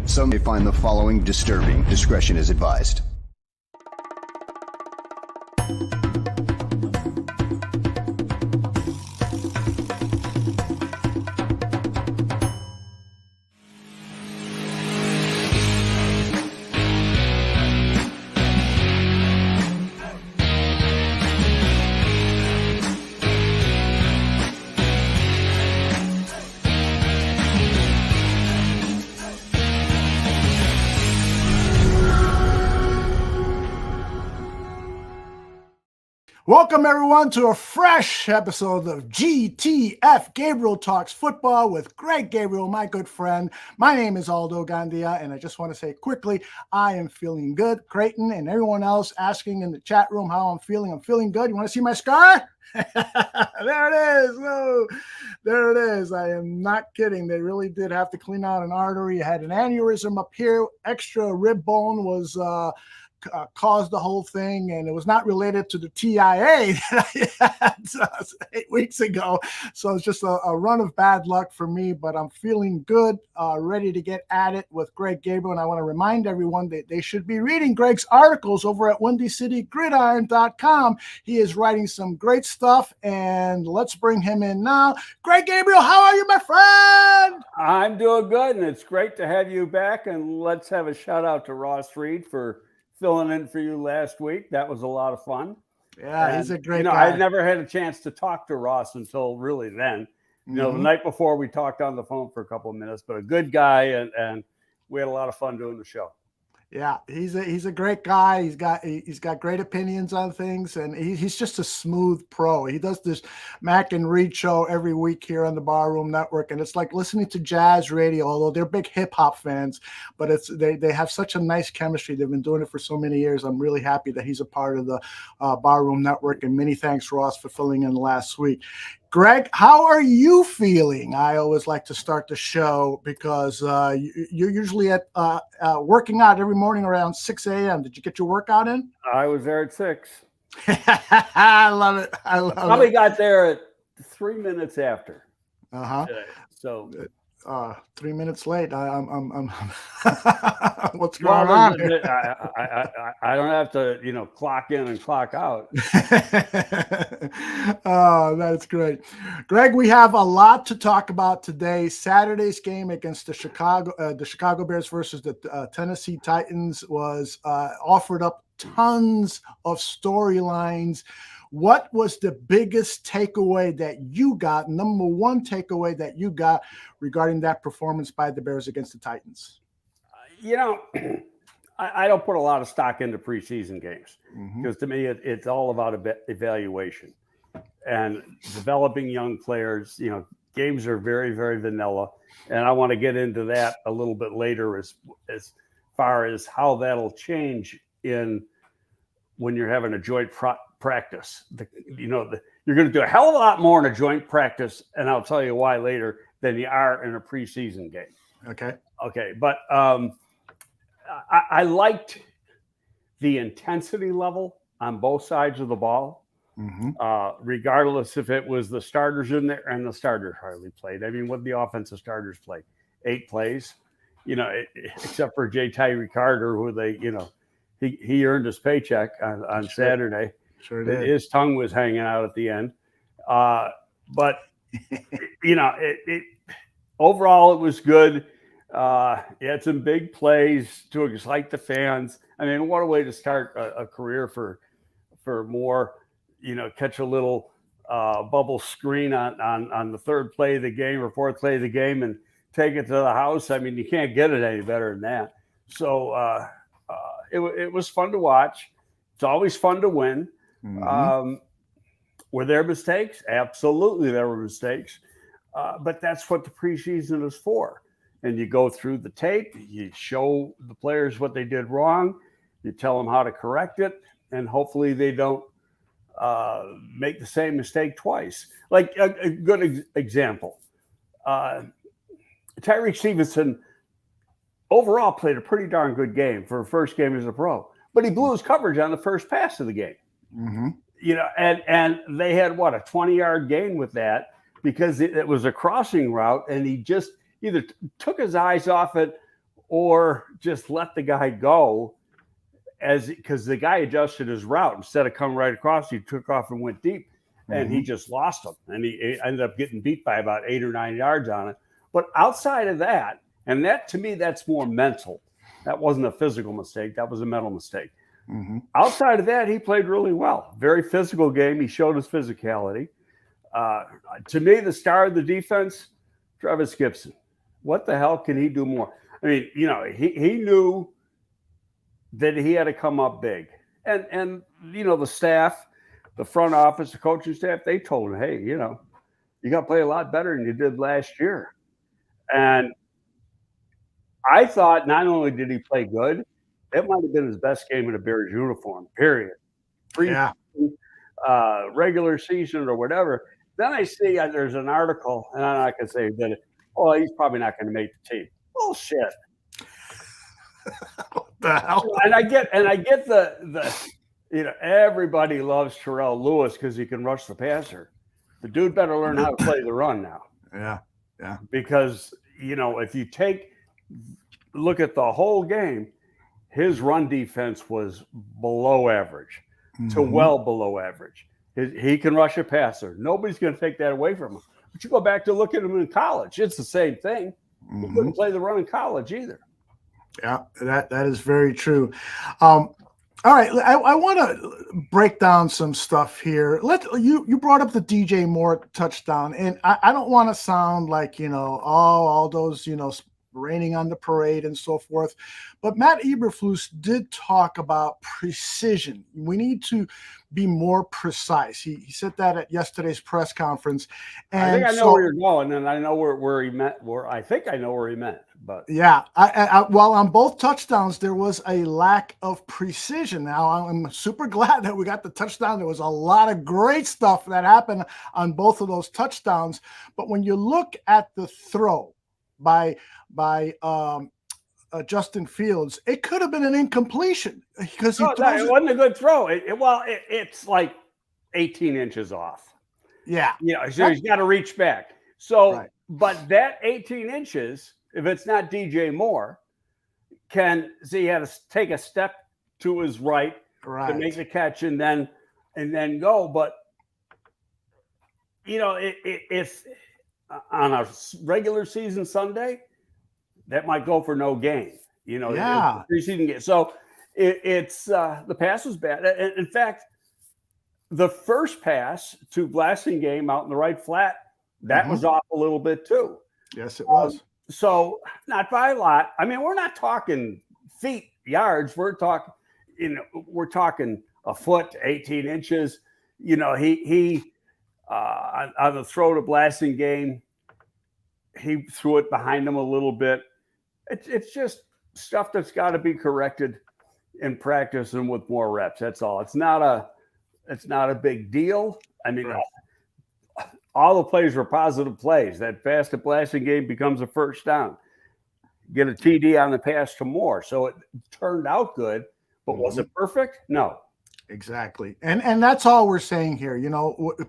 Some may find the following disturbing. Discretion is advised. Welcome, everyone, to a fresh episode of GTF Gabriel Talks Football with Greg Gabriel, my good friend. My name is Aldo Gandia, and I just want to say quickly, I am feeling good. Creighton and everyone else asking in the chat room how I'm feeling good. You want to see my scar? There it is. Whoa. There it is. I am not kidding. They really did have to clean out an artery. I had an aneurysm up here. Extra rib bone was caused the whole thing, and it was not related to the TIA that I had 8 weeks ago. So it's just a run of bad luck for me, but I'm feeling good, ready to get at it with Greg Gabriel. And I want to remind everyone that they should be reading Greg's articles over at WindyCityGridiron.com. He is writing some great stuff, and let's bring him in now. Greg Gabriel, how are you, my friend? I'm doing good, and it's great to have you back. And let's have a shout out to Ross Reed for filling in for you last week. That was a lot of fun. Yeah, and he's a great guy. I never had a chance to talk to Ross until really then. The night before we talked on the phone for a couple of minutes, but a good guy, and we had a lot of fun doing the show. Yeah, he's a great guy. He's got great opinions on things, and he's just a smooth pro. He does this Mac and Reed show every week here on the Barroom Network, and it's like listening to jazz radio. Although they're big hip hop fans, but they have such a nice chemistry. They've been doing it for so many years. I'm really happy that he's a part of the Barroom Network, and many thanks, Ross, for filling in last week. Greg, how are you feeling? I always like to start the show because you're usually at working out every morning around 6 a.m. Did you get your workout in? I was there at 6. I love it. Probably got there at 3 minutes after. So 3 minutes late. I'm what's going on? I don't have to, clock in and clock out. Oh, that's great. Greg, we have a lot to talk about today. Saturday's game against the Chicago Bears versus the Tennessee Titans was offered up tons of storylines. What was the biggest takeaway that you got, number one takeaway that you got regarding that performance by the Bears against the Titans? I don't put a lot of stock into preseason games because to me, it's all about evaluation and developing young players. Games are very, very vanilla, and I want to get into that a little bit later as far as how that'll change when you're having a joint practice. You're going to do a hell of a lot more in a joint practice, and I'll tell you why later, than you are in a preseason game. Okay. But I liked the intensity level on both sides of the ball, regardless if it was the starters in there, and the starters hardly played. I mean, what the offensive starters played? 8 plays, except for J. Tyree Carter, who he earned his paycheck on Saturday. Sure did. His tongue was hanging out at the end. But, overall, it was good. He had some big plays to excite the fans. I mean, what a way to start a career for Moore. Catch a little bubble screen on the third play of the game or fourth play of the game and take it to the house. I mean, you can't get it any better than that. So it was fun to watch. It's always fun to win. Were there mistakes? Absolutely, there were mistakes. But that's what the preseason is for. And you go through the tape, you show the players what they did wrong, you tell them how to correct it, and hopefully they don't make the same mistake twice. Like a good example, Tyreek Stevenson overall played a pretty darn good game for a first game as a pro, but he blew his coverage on the first pass of the game. And they had a 20-yard gain with that because it was a crossing route, and he just either took his eyes off it or just let the guy go because the guy adjusted his route. Instead of coming right across, he took off and went deep, and he just lost him. And he ended up getting beat by about 8 or 9 yards on it. But outside of that, and that to me, that's more mental. That wasn't a physical mistake. That was a mental mistake. Outside of that, he played really well. Very physical game. He showed his physicality. To me, the star of the defense, Travis Gibson. What the hell can he do more? I mean, he knew that he had to come up big. And the staff, the front office, the coaching staff, they told him, hey, you got to play a lot better than you did last year. And I thought not only did he play good, it might have been his best game in a Bears uniform, period. Regular season or whatever. Then I see there's an article, and I'm not going to say that, he's probably not going to make the team. Bullshit. What the hell? And I get the everybody loves Terrell Lewis because he can rush the passer. The dude better learn how to play the run now. Yeah. Because, if you look at the whole game, his run defense was below average to well below average. He can rush a passer. Nobody's going to take that away from him. But you go back to look at him in college, it's the same thing. He couldn't play the run in college either. Yeah, that is very true. All right, I want to break down some stuff here. You brought up the DJ Moore touchdown, and I don't want to sound like all those raining on the parade and so forth. But Matt Eberflus did talk about precision. We need to be more precise. He said that at yesterday's press conference. And I think I know where you're going, and I know where he meant. I think I know where he meant. But yeah, well, on both touchdowns, there was a lack of precision. Now, I'm super glad that we got the touchdown. There was a lot of great stuff that happened on both of those touchdowns. But when you look at the throw by Justin Fields, it could have been an incompletion because it wasn't a good throw. It's like 18 inches off. Yeah, so he's got to reach back. So, right. But that 18 inches, if it's not DJ Moore, he had to take a step to his right to make the catch and then go. But if on a regular season Sunday, that might go for no gain, preseason game. So it's the pass was bad. In fact, the first pass to Blasingame out in the right flat, that was off a little bit too. Yes, it was. So not by a lot. I mean, we're not talking feet, yards. We're talking, a foot, 18 inches. He on the throw to Blasingame, he threw it behind him a little bit. It's just stuff that's got to be corrected in practice and with more reps. That's all. It's not a big deal. I mean, all the plays were positive plays. That pass to Blasingame becomes a first down. Get a TD on the pass to Moore. So it turned out good, but was it perfect? No. Exactly. And that's all we're saying here,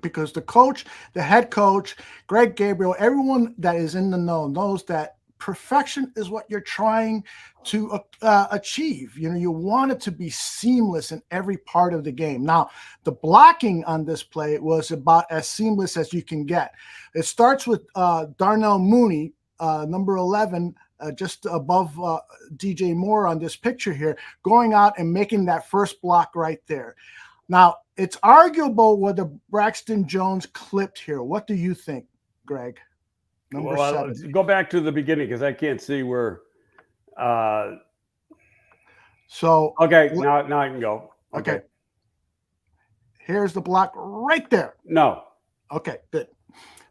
because the head coach, Greg Gabriel, everyone that is in the know knows that perfection is what you're trying to achieve. You want it to be seamless in every part of the game. Now, the blocking on this play was about as seamless as you can get. It starts with Darnell Mooney, number 11, just above DJ Moore on this picture here, going out and making that first block right there. Now, it's arguable whether Braxton Jones clipped here. What do you think, Greg? Number 7. Go back to the beginning because I can't see where. Okay, now I can go. Okay. Here's the block right there. No. Okay, good.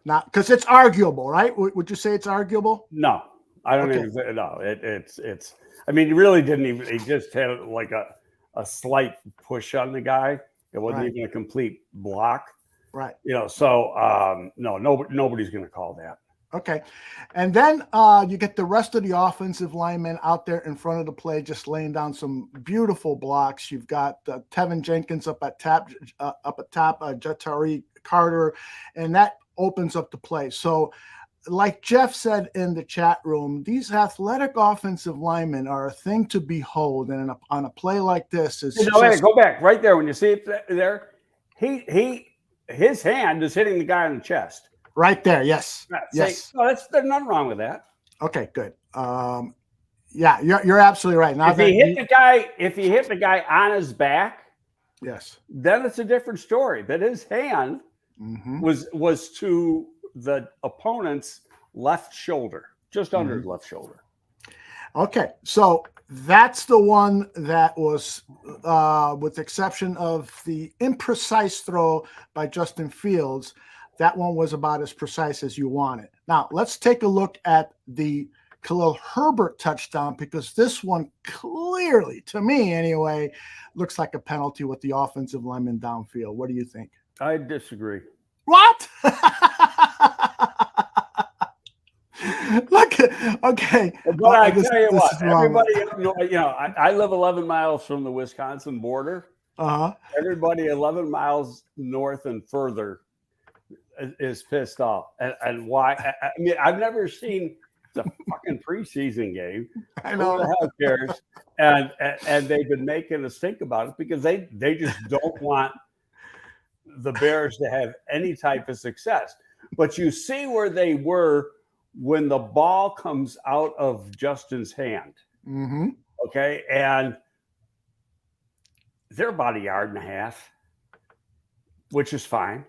Now, because it's arguable, right? Would you say it's arguable? No, I don't even say no. It's. I mean, he really didn't even. He just had like a slight push on the guy. It wasn't even a complete block. Right. So no, nobody's going to call that. Okay. And then you get the rest of the offensive linemen out there in front of the play, just laying down some beautiful blocks. You've got Tevin Jenkins up at top, Jatari Carter, and that opens up the play. So like Jeff said in the chat room, these athletic offensive linemen are a thing to behold. And on a play like this, it's wait, go back right there. When you see it there, his hand is hitting the guy in the chest. Right there. Yes. Yes. No, there's nothing wrong with that. Okay, good. Yeah, you're absolutely right. Now if he hit the guy on his back, yes, then it's a different story. But his hand was to the opponent's left shoulder, just under his left shoulder. Okay, so that's the one that was, with the exception of the imprecise throw by Justin Fields, that one was about as precise as you want it. Now, let's take a look at the Khalil Herbert touchdown, because this one clearly, to me anyway, looks like a penalty with the offensive lineman downfield. What do you think? I disagree. What? Look, okay. But I tell you what, everybody, I live 11 miles from the Wisconsin border. Everybody 11 miles north and further is pissed off. And why? I mean, I've never seen the fucking preseason game. I know. Who the hell cares? And they've been making us think about it because they just don't want the Bears to have any type of success. But you see where they were when the ball comes out of Justin's hand. Okay. And they're about 1.5 yards, which is fine.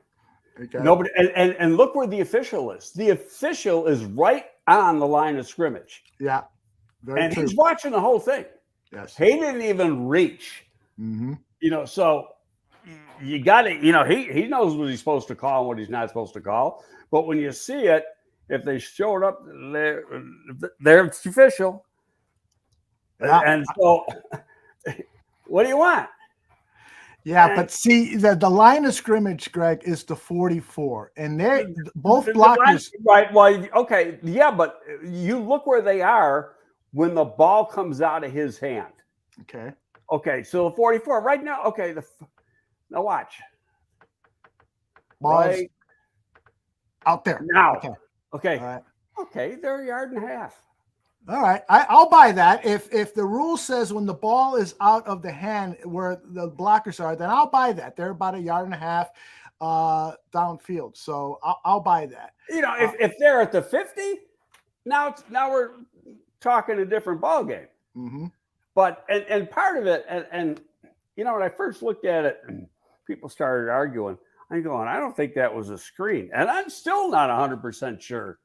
Okay. Nobody and look where the official is. The official is right on the line of scrimmage. Yeah. And true. He's watching the whole thing. Yes. He didn't even reach. So you got to, he knows what he's supposed to call and what he's not supposed to call. But when you see it, if they showed up, they're official. Yeah. And so, what do you want? Yeah, but see, the line of scrimmage, Greg, is the 44, and they're both blockers. Right. Well, okay. Yeah, but you look where they are when the ball comes out of his hand. Okay. Okay. So the 44 right now. Okay. Now watch. Ball's right out there now. Okay. All right. Okay. They're 1.5 yards. All right, I'll buy that. If the rule says when the ball is out of the hand where the blockers are, then I'll buy that. They're about 1.5 yards downfield, so I'll buy that. If they're at the 50, now we're talking a different ball game. But and part of it, and when I first looked at it, and people started arguing. I'm going, I don't think that was a screen, and I'm still not 100% sure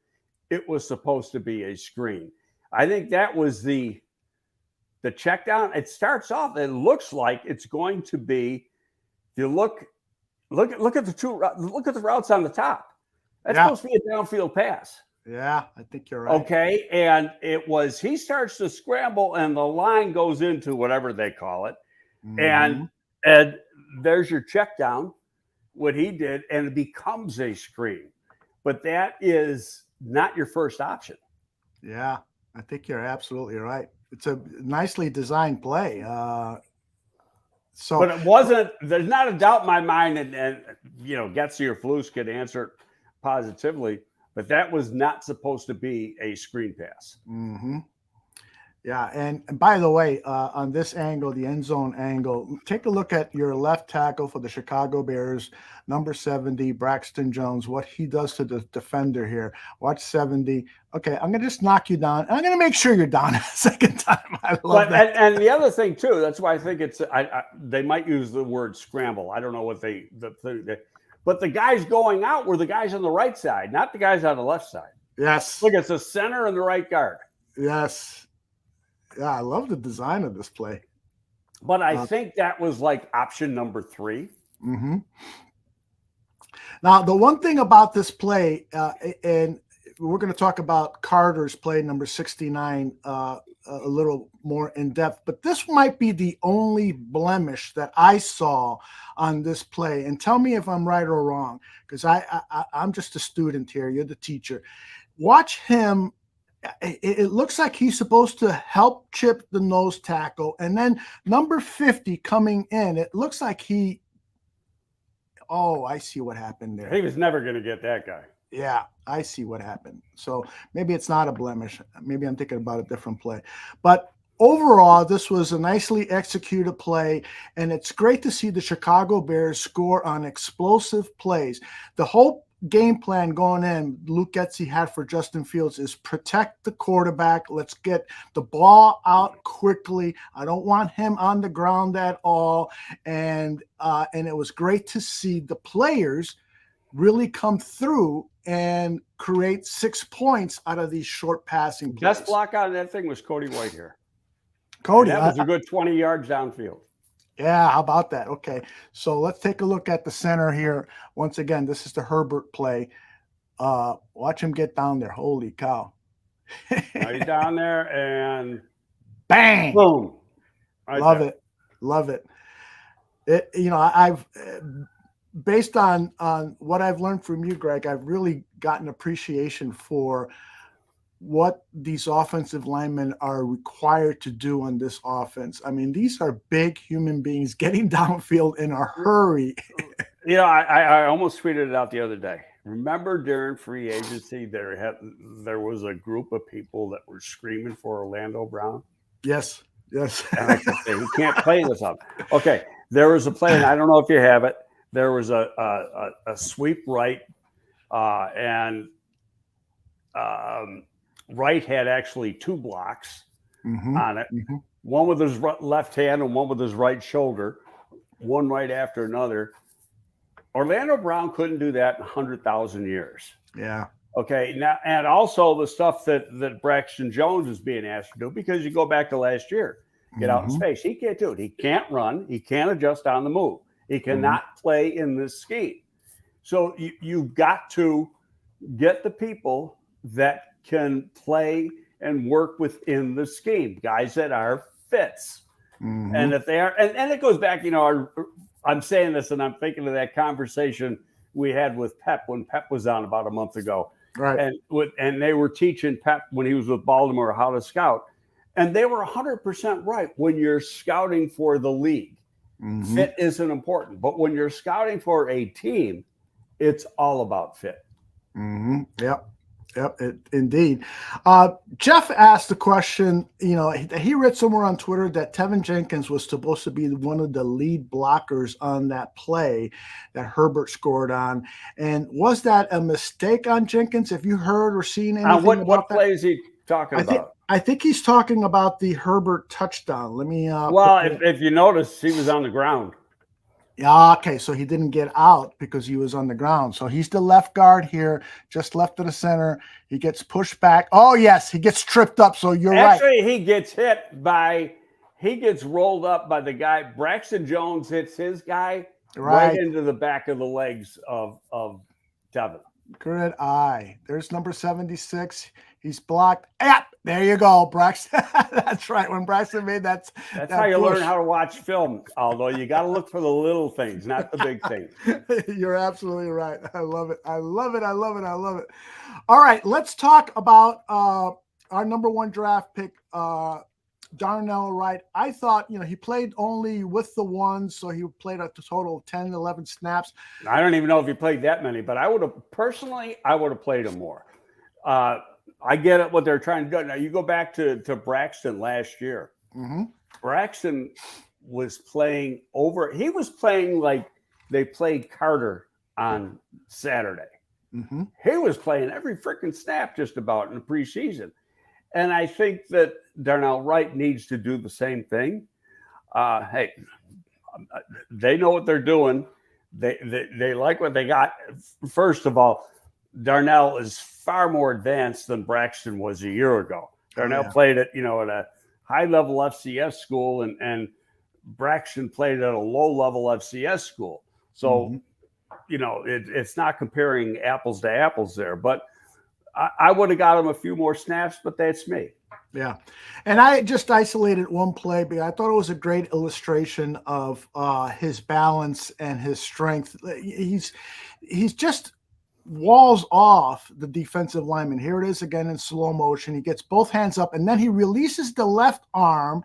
it was supposed to be a screen. I think that was the check down. It starts off, it looks like it's going to be, if you look at the routes on the top. That's supposed to be a downfield pass. Yeah, I think you're right. Okay. And he starts to scramble and the line goes into whatever they call it. And there's your check down, what he did, and it becomes a screen. But that is not your first option. Yeah. I think you're absolutely right. It's a nicely designed play. But it wasn't. There's not a doubt in my mind, and Getsy or Flus could answer it positively. But that was not supposed to be a screen pass. Yeah, and by the way, on this angle, the end zone angle, take a look at your left tackle for the Chicago Bears, number 70, Braxton Jones, what he does to the defender here. Watch 70. Okay, I'm going to just knock you down. And I'm going to make sure you're down a second time. I love that. And the other thing, too, that's why I think it's they might use the word scramble. I don't know what but the guys going out were the guys on the right side, not the guys on the left side. Yes. Look, it's the center and the right guard. Yes. Yeah, I love the design of this play. But I think that was like option number 3. Now, the one thing about this play, and we're going to talk about Carter's play, number 69, a little more in depth, but this might be the only blemish that I saw on this play. And tell me if I'm right or wrong, because I'm just a student here. You're the teacher. Watch him. It looks like he's supposed to help chip the nose tackle. And then number 50 coming in, it looks like I see what happened there. He was never going to get that guy. Yeah, I see what happened. So maybe it's not a blemish. Maybe I'm thinking about a different play. But overall, this was a nicely executed play, and it's great to see the Chicago Bears score on explosive plays. The whole game plan going in, Luke Getsy had for Justin Fields is protect the quarterback. Let's get the ball out quickly. I don't want him on the ground at all. And it was great to see the players really come through and create 6 points out of these short passing plays. Best block on that thing was Cody White here. Cody, and that was a good 20 yards downfield. Yeah, how about that? Okay, so let's take a look at the center here. Once again, this is the Herbert play. Watch him get down there. Holy cow. Right down there and bang. Boom. Right Love there. it. Love it. I've based on what I've learned from you, Greg, I've really gotten appreciation for what these offensive linemen are required to do on this offense. I mean, these are big human beings getting downfield in a hurry. I almost tweeted it out the other day. Remember during free agency, there was a group of people that were screaming for Orlando Brown? Yes. And I said, he can't play this up. Okay, there was a play, and I don't know if you have it. There was a sweep right, and Wright had actually 2 blocks on it, one with his left hand and one with his right shoulder, one right after another. Orlando Brown couldn't do that in 100,000 years. Yeah. Okay. Now, and also the stuff that Braxton Jones is being asked to do, because you go back to last year, get out in space. He can't do it. He can't run. He can't adjust on the move. He cannot play in this scheme. So you've got to get the people that can play and work within the scheme, guys that are fits. And if they are, and it goes back, I'm saying this and I'm thinking of that conversation we had with Pep when Pep was on about a month ago. Right. And they were teaching Pep when he was with Baltimore how to scout. And they were 100% right. When you're scouting for the league, fit isn't important. But when you're scouting for a team, it's all about fit. Yep, indeed. Jeff asked the question, he read somewhere on Twitter that Tevin Jenkins was supposed to be one of the lead blockers on that play that Herbert scored on. And was that a mistake on Jenkins? Have you heard or seen anything about what that? play is he talking about? I think he's talking about the Herbert touchdown. Let me if you notice, he was on the ground. Yeah, okay, so he didn't get out because he was on the ground. So he's the left guard here, just left of the center. He gets pushed back. Oh, yes, he gets tripped up, so you're right. Actually, he gets rolled up by the guy. Braxton Jones hits his guy right into the back of the legs of Tevin. Good eye. There's number 76. He's blocked. Yep, there you go, Braxton. That's right. When Braxton made that's how you learn how to watch film. Although you got to look for the little things, not the big things. You're absolutely right. I love it. I love it. I love it. I love it. All right, let's talk about our number 1 draft pick, Darnell Wright. I thought, he played only with the ones, so he played a total of 10, 11 snaps. I don't even know if he played that many, but I would have played him more. I get it, what they're trying to do. Now, you go back to Braxton last year. Braxton was playing he was playing like they played Carter on Saturday. He was playing every freaking snap just about in the preseason. And I think that Darnell Wright needs to do the same thing. Hey, they know what they're doing. They like what they got. First of all, Darnell is far more advanced than Braxton was a year ago. Darnell played at a high-level FCS school, and Braxton played at a low-level FCS school. So, it's not comparing apples to apples there. But I would have got him a few more snaps, but that's me. Yeah. And I just isolated one play because I thought it was a great illustration of his balance and his strength. He's just walls off the defensive lineman. Here it is again in slow motion. He gets both hands up, and then he releases the left arm,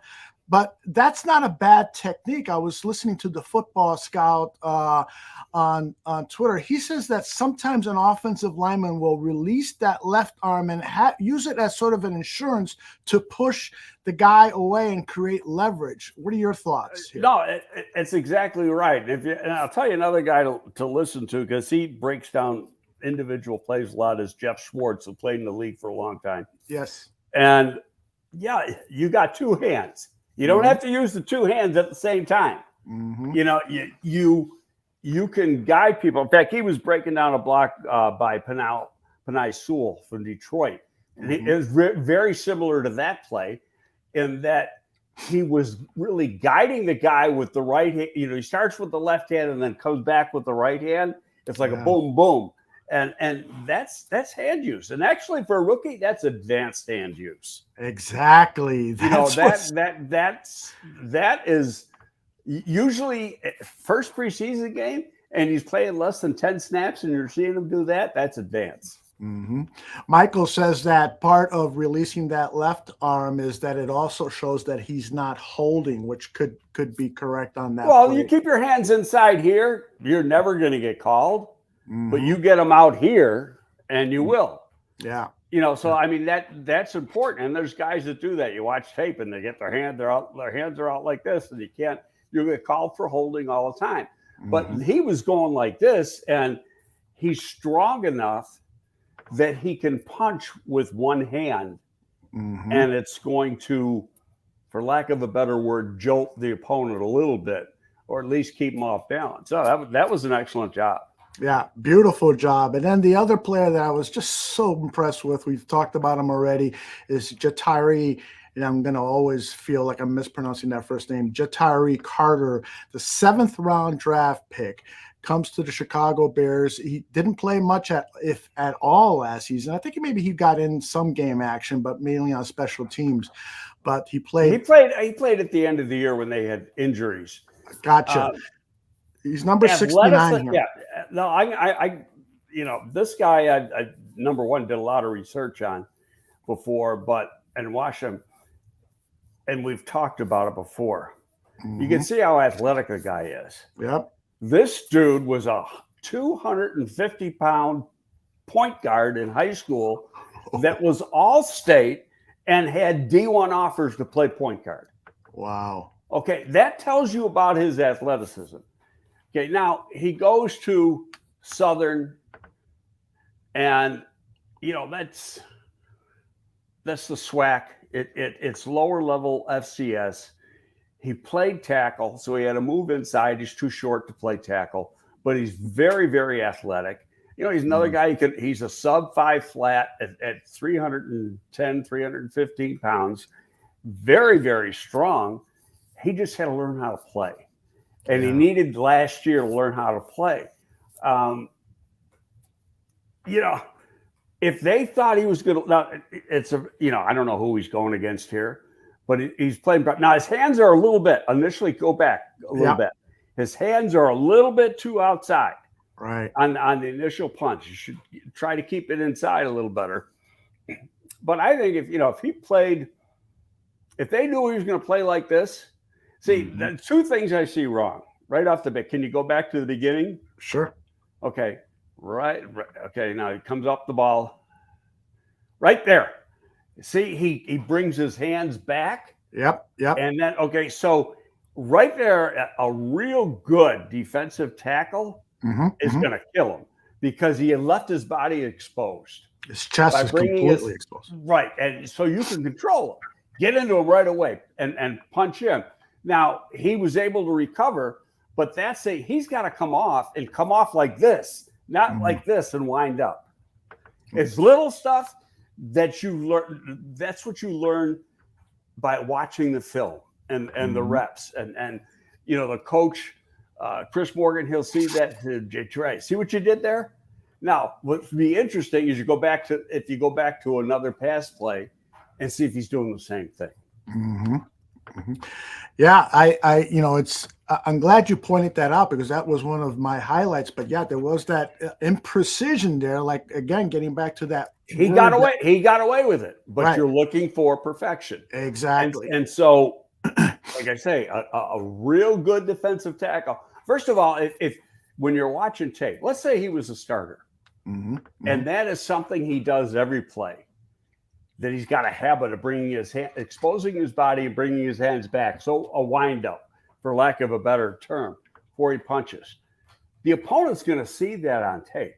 But that's not a bad technique. I was listening to the Football Scout on Twitter. He says that sometimes an offensive lineman will release that left arm and use it as sort of an insurance to push the guy away and create leverage. What are your thoughts here? No, it's exactly right. And I'll tell you another guy to listen to, because he breaks down individual plays a lot, is Jeff Schwartz, who played in the league for a long time. Yes. And yeah, you got two hands. You don't have to use the two hands at the same time. You know, you can guide people. In fact, he was breaking down a block by Penei Sewell from Detroit. And it was very similar to that play, in that he was really guiding the guy with the right hand. You know, he starts with the left hand and then comes back with the right hand. It's like a boom, boom. And that's hand use. And actually, for a rookie, that's advanced hand use. Exactly. That is usually first preseason game, and he's playing less than 10 snaps, and you're seeing him do that. That's advanced. Michael says that part of releasing that left arm is that it also shows that he's not holding, which could be correct on that. Well, play. you keep your hands inside here, you're never going to get called. But you get them out here, and you will. Yeah. You know, so I mean that's important. And there's guys that do that. You watch tape, and they get their hands are out like this, and you get called for holding all the time. But he was going like this, and he's strong enough that he can punch with one hand, and it's going to, for lack of a better word, jolt the opponent a little bit, or at least keep him off balance. So that was an excellent job. Yeah, beautiful job. And then the other player that I was just so impressed with, we've talked about him already, is Jatari. And I'm going to always feel like I'm mispronouncing that first name. Jatari Carter, the 7th round draft pick, comes to the Chicago Bears. He didn't play much if at all last season. I think maybe he got in some game action, but mainly on special teams. But he played. He played at the end of the year when they had injuries. Gotcha. He's number 69 here. Yeah. No, I you know, this guy, I number one, did a lot of research on before, and watch him. And we've talked about it before. You can see how athletic the guy is. Yep. This dude was a 250-pound point guard in high school that was all state and had D1 offers to play point guard. Wow. Okay, that tells you about his athleticism. Okay, now he goes to Southern, and you know that's the SWAC. It's lower level FCS. He played tackle, so he had to move inside. He's too short to play tackle, but he's very, very athletic. You know, he's another guy. He's a sub-5 flat at 310, 315 pounds. Very, very strong. He just had to learn how to play. And he needed last year to learn how to play. You know, if they thought he was going to, now it's I don't know who he's going against here, but he's playing. Now his hands are a little bit, initially go back a little bit. His hands are a little bit too outside. Right. On the initial punch. You should try to keep it inside a little better. But I think if they knew he was going to play like this, see, the two things I see wrong right off the bat. Can you go back to the beginning? Sure. Okay. Right. Okay. Now he comes up the ball right there. See, he brings his hands back. Yep. And then, okay. So right there, a real good defensive tackle is going to kill him because he had left his body exposed. His chest is completely exposed. Right. And so you can control him. Get into him right away and punch him. Now, he was able to recover, but he's got to come off like this, not like this and wind up. It's little stuff that you learn. That's what you learn by watching the film and the reps. And the coach, Chris Morgan, he'll see that. Trey, see what you did there? Now, what'd be interesting is you go back to another pass play and see if he's doing the same thing. Yeah, I'm glad you pointed that out because that was one of my highlights. But yeah, there was that imprecision there. Like again, getting back to that, he got away with it. But You're looking for perfection. Exactly. And so like I say, a real good defensive tackle. First of all, if when you're watching tape, let's say he was a starter, and that is something he does every play, that he's got a habit of bringing his hand, exposing his body and bringing his hands back. So a wind up, for lack of a better term, before he punches. The opponent's going to see that on tape,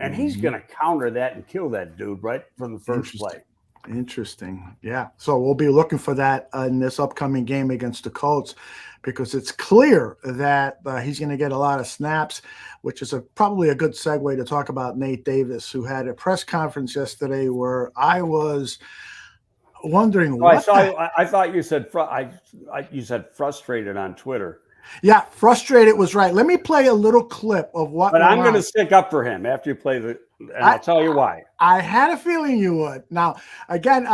and he's going to counter that and kill that dude right from the first play. Interesting. Yeah. So we'll be looking for that in this upcoming game against the Colts, because it's clear that he's going to get a lot of snaps, which is probably a good segue to talk about Nate Davis, who had a press conference yesterday where I was wondering I thought you said you said frustrated on Twitter. Yeah, frustrated was right. Let me play a little clip of what. But I'm going to stick up for him after you play and I'll tell you why. I had a feeling you would. Now, again,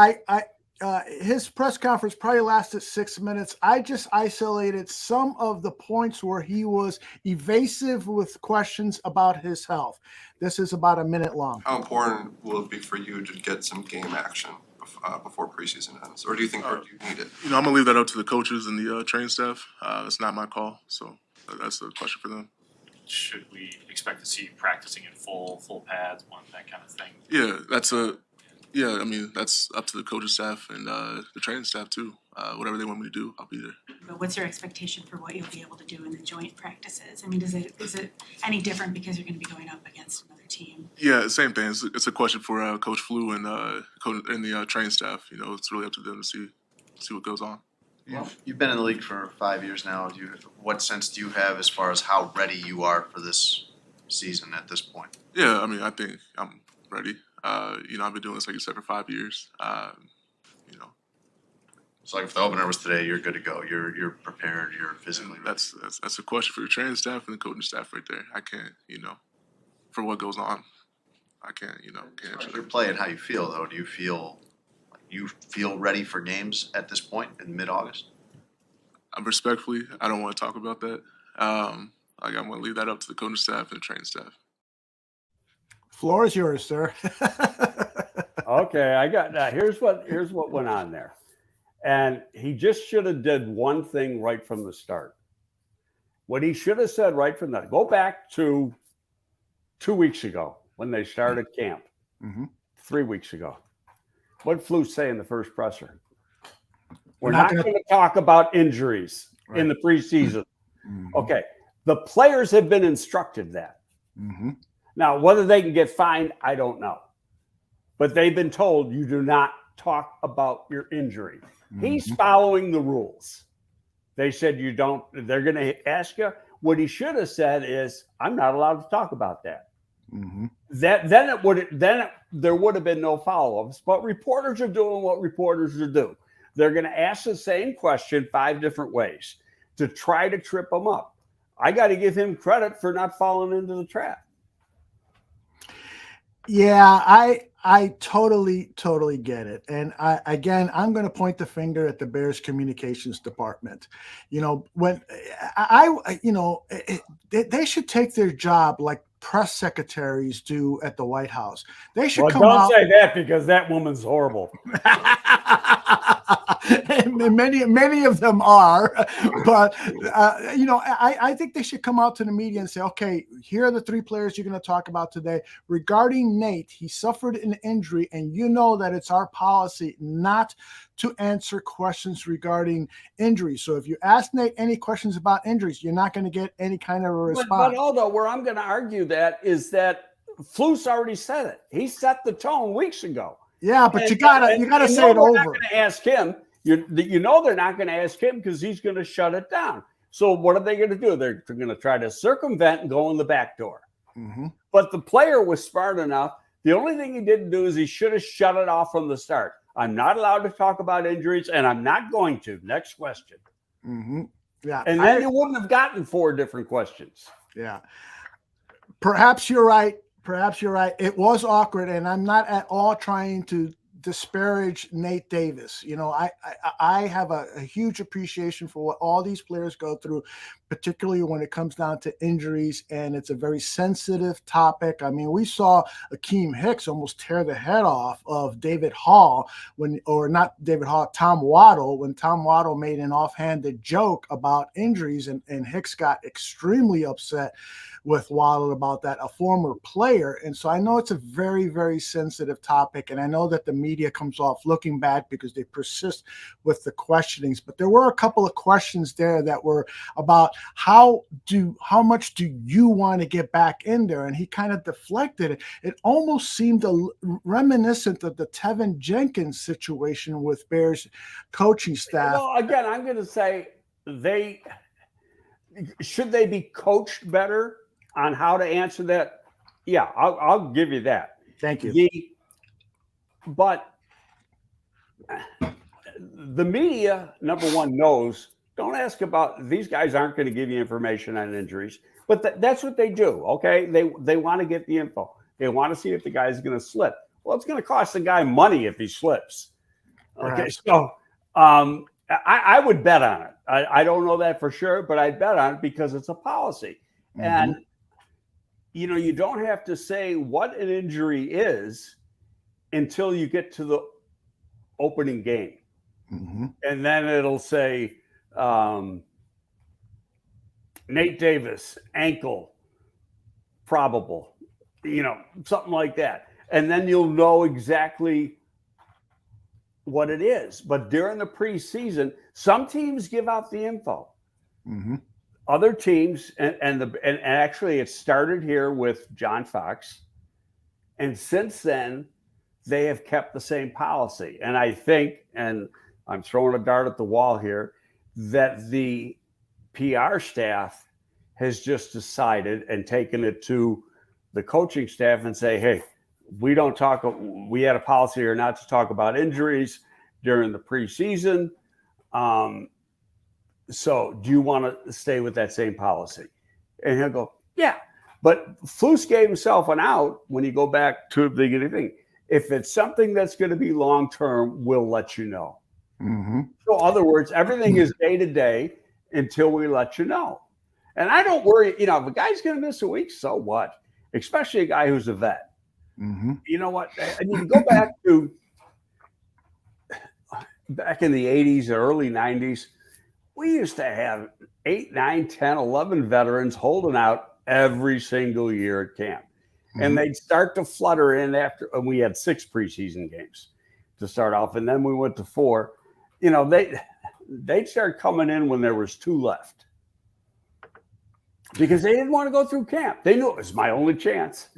his press conference probably lasted 6 minutes. I just isolated some of the points where he was evasive with questions about his health. This is about a minute long. How important will it be for you to get some game action before preseason ends, or do you think you need it? I'm gonna leave that up to the coaches and the training staff. It's not my call, so that's a question for them. Should we expect to see you practicing in full pads, that kind of thing? Yeah, that's up to the coaching staff and the training staff too. Whatever they want me to do, I'll be there. But what's your expectation for what you'll be able to do in the joint practices? I mean, is it any different because you're going to be going up against another team? Yeah, same thing. It's a question for Coach Flew and the training staff. It's really up to them to see what goes on. You've been in the league for 5 years now. What sense do you have as far as how ready you are for this season at this point? Yeah, I think I'm ready. I've been doing this, like you said, for 5 years. So like if the opener was today, you're good to go. You're prepared. You're physically ready. That's a question for the training staff and the coaching staff right there. I can't, for what goes on, I can't answer Your that. play and how you feel though. Do you feel ready for games at this point in mid-August? Respectfully, I don't want to talk about that. I'm going to leave that up to the coaching staff and the training staff. Floor is yours, sir. Okay, I got that. Here's what went on there. And he just should have did one thing right from the start. What he should have said right from that, go back to 2 weeks ago when they started camp, 3 weeks ago. What did Flew say in the first presser? We're not going to talk about injuries in the preseason. Okay, the players have been instructed that. Now, whether they can get fined, I don't know. But they've been told you do not talk about your injury. He's following the rules. They said you don't. They're going to ask you. What he should have said is, "I'm not allowed to talk about that." Then there would have been no follow-ups. But reporters are doing what reporters do. They're going to ask the same question 5 different ways to try to trip them up. I got to give him credit for not falling into the trap. Yeah, I totally get it. And I'm going to point the finger at the Bears communications department. When they should take their job like press secretaries do at the White House. They should don't say that, because that woman's horrible. And many of them are, but I think they should come out to the media and say, okay, here are the 3 players you're going to talk about today. Regarding Nate, he suffered an injury, and that it's our policy not to answer questions regarding injuries. So if you ask Nate any questions about injuries, you're not going to get any kind of a response. But although where I'm going to argue that is that Flu's already said it. He set the tone weeks ago. Yeah, but you gotta say it over. Not going to ask him. They're not going to ask him because he's going to shut it down. So what are they going to do? They're going to try to circumvent and go in the back door. But the player was smart enough. The only thing he didn't do is he should have shut it off from the start. I'm not allowed to talk about injuries, and I'm not going to. Next question. Yeah, and then you wouldn't have gotten 4 different questions. Yeah, perhaps you're right. It was awkward, and I'm not at all trying to disparage Nate Davis. You know, I have a huge appreciation for what all these players go through, particularly when it comes down to injuries, and it's a very sensitive topic. I mean, we saw Akeem Hicks almost tear the head off of David Hall Tom Waddle, when Tom Waddle made an offhanded joke about injuries, and Hicks got extremely upset with Waddle about that, a former player. And so I know it's a very, very sensitive topic, and I know that the media comes off looking bad because they persist with the questionings, but there were a couple of questions there that were about how much do you want to get back in there? And he kind of deflected it. It almost seemed reminiscent of the Tevin Jenkins situation with Bears coaching staff. Well, again, I'm going to say should they be coached better on how to answer that? Yeah, I'll give you that. Thank you. But the media, number one, knows, don't ask about, these guys aren't going to give you information on injuries, but that's what they do, okay? They want to get the info. They want to see if the guy's going to slip. Well, it's going to cost the guy money if he slips. Okay, Right. So I would bet on it. I don't know that for sure, but I'd bet on it because it's a policy. Mm-hmm. And, you know, you don't have to say what an injury is until you get to the opening game. Mm-hmm. And then it'll say Nate Davis, ankle, probable, you know, something like that. And then you'll know exactly what it is. But during the preseason, some teams give out the info. Mm-hmm. Other teams, and actually it started here with John Fox. And since then, they have kept the same policy. And I think, and I'm throwing a dart at the wall here, that the PR staff has just decided and taken it to the coaching staff and say, hey, we had a policy here not to talk about injuries during the preseason. So do you want to stay with that same policy? And he'll go, yeah. But Flus gave himself an out when you go back to the beginning thing. If it's something that's going to be long-term, we'll let you know. Mm-hmm. So in other words, everything is day to day until we let you know. And I don't worry, you know, if a guy's going to miss a week, so what? Especially a guy who's a vet. Mm-hmm. You know what? I mean, go back in the 80s or early 90s, we used to have 8, 9, 10, 11 veterans holding out every single year at camp. Mm-hmm. And they'd start to flutter in after, and we had 6 preseason games to start off, and then we went to 4. You know, they'd start coming in when there was 2 left because they didn't want to go through camp. They knew it was my only chance.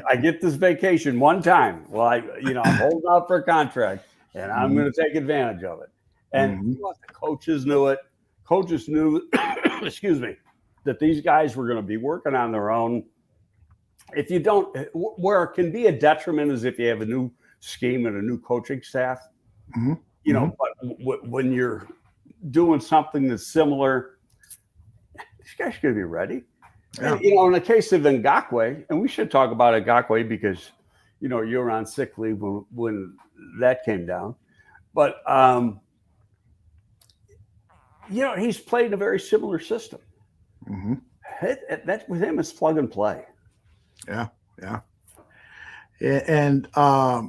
I get this vacation one time. Well, I'm holding out for a contract, and I'm going to take advantage of it. And you know, the coaches knew it. Coaches knew, excuse me, that these guys were going to be working on their own. If you don't, where it can be a detriment is if you have a new scheme and a new coaching staff. Mm-hmm. You know, but when you're doing something that's similar, these guys are going to be ready. Yeah. And, you know, in the case of Ngakoue, and we should talk about Ngakoue because, you know, you were on sick leave when that came down. But, you know, he's played in a very similar system. Mm-hmm. That with him is plug and play. Yeah, yeah. And I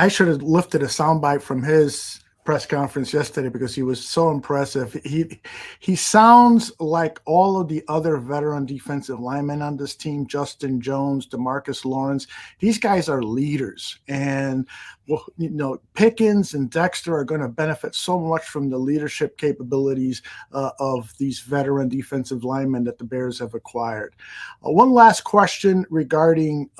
should have lifted a soundbite from his press conference yesterday because he was so impressive. He sounds like all of the other veteran defensive linemen on this team, Justin Jones, DeMarcus Lawrence. These guys are leaders, and well, you know, Pickens and Dexter are going to benefit so much from the leadership capabilities of these veteran defensive linemen that the Bears have acquired. One last question regarding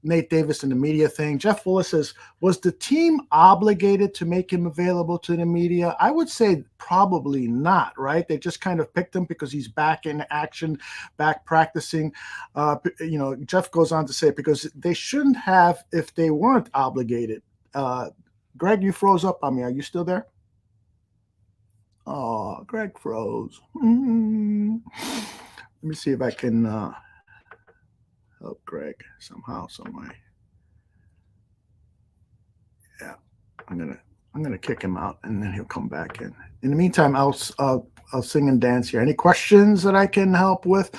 Nate Davis and the media thing. Jeff Willis says, was the team obligated to make him available to the media? I would say probably not, right? They just kind of picked him because he's back in action, back practicing. You know, Jeff goes on to say, because they shouldn't have if they weren't obligated. Greg, you froze up on me. Are you still there? Oh, Greg froze. Let me see if I can... help Greg somehow, some way. Yeah, I'm gonna kick him out, and then he'll come back in. In the meantime, I'll sing and dance here. Any questions that I can help with?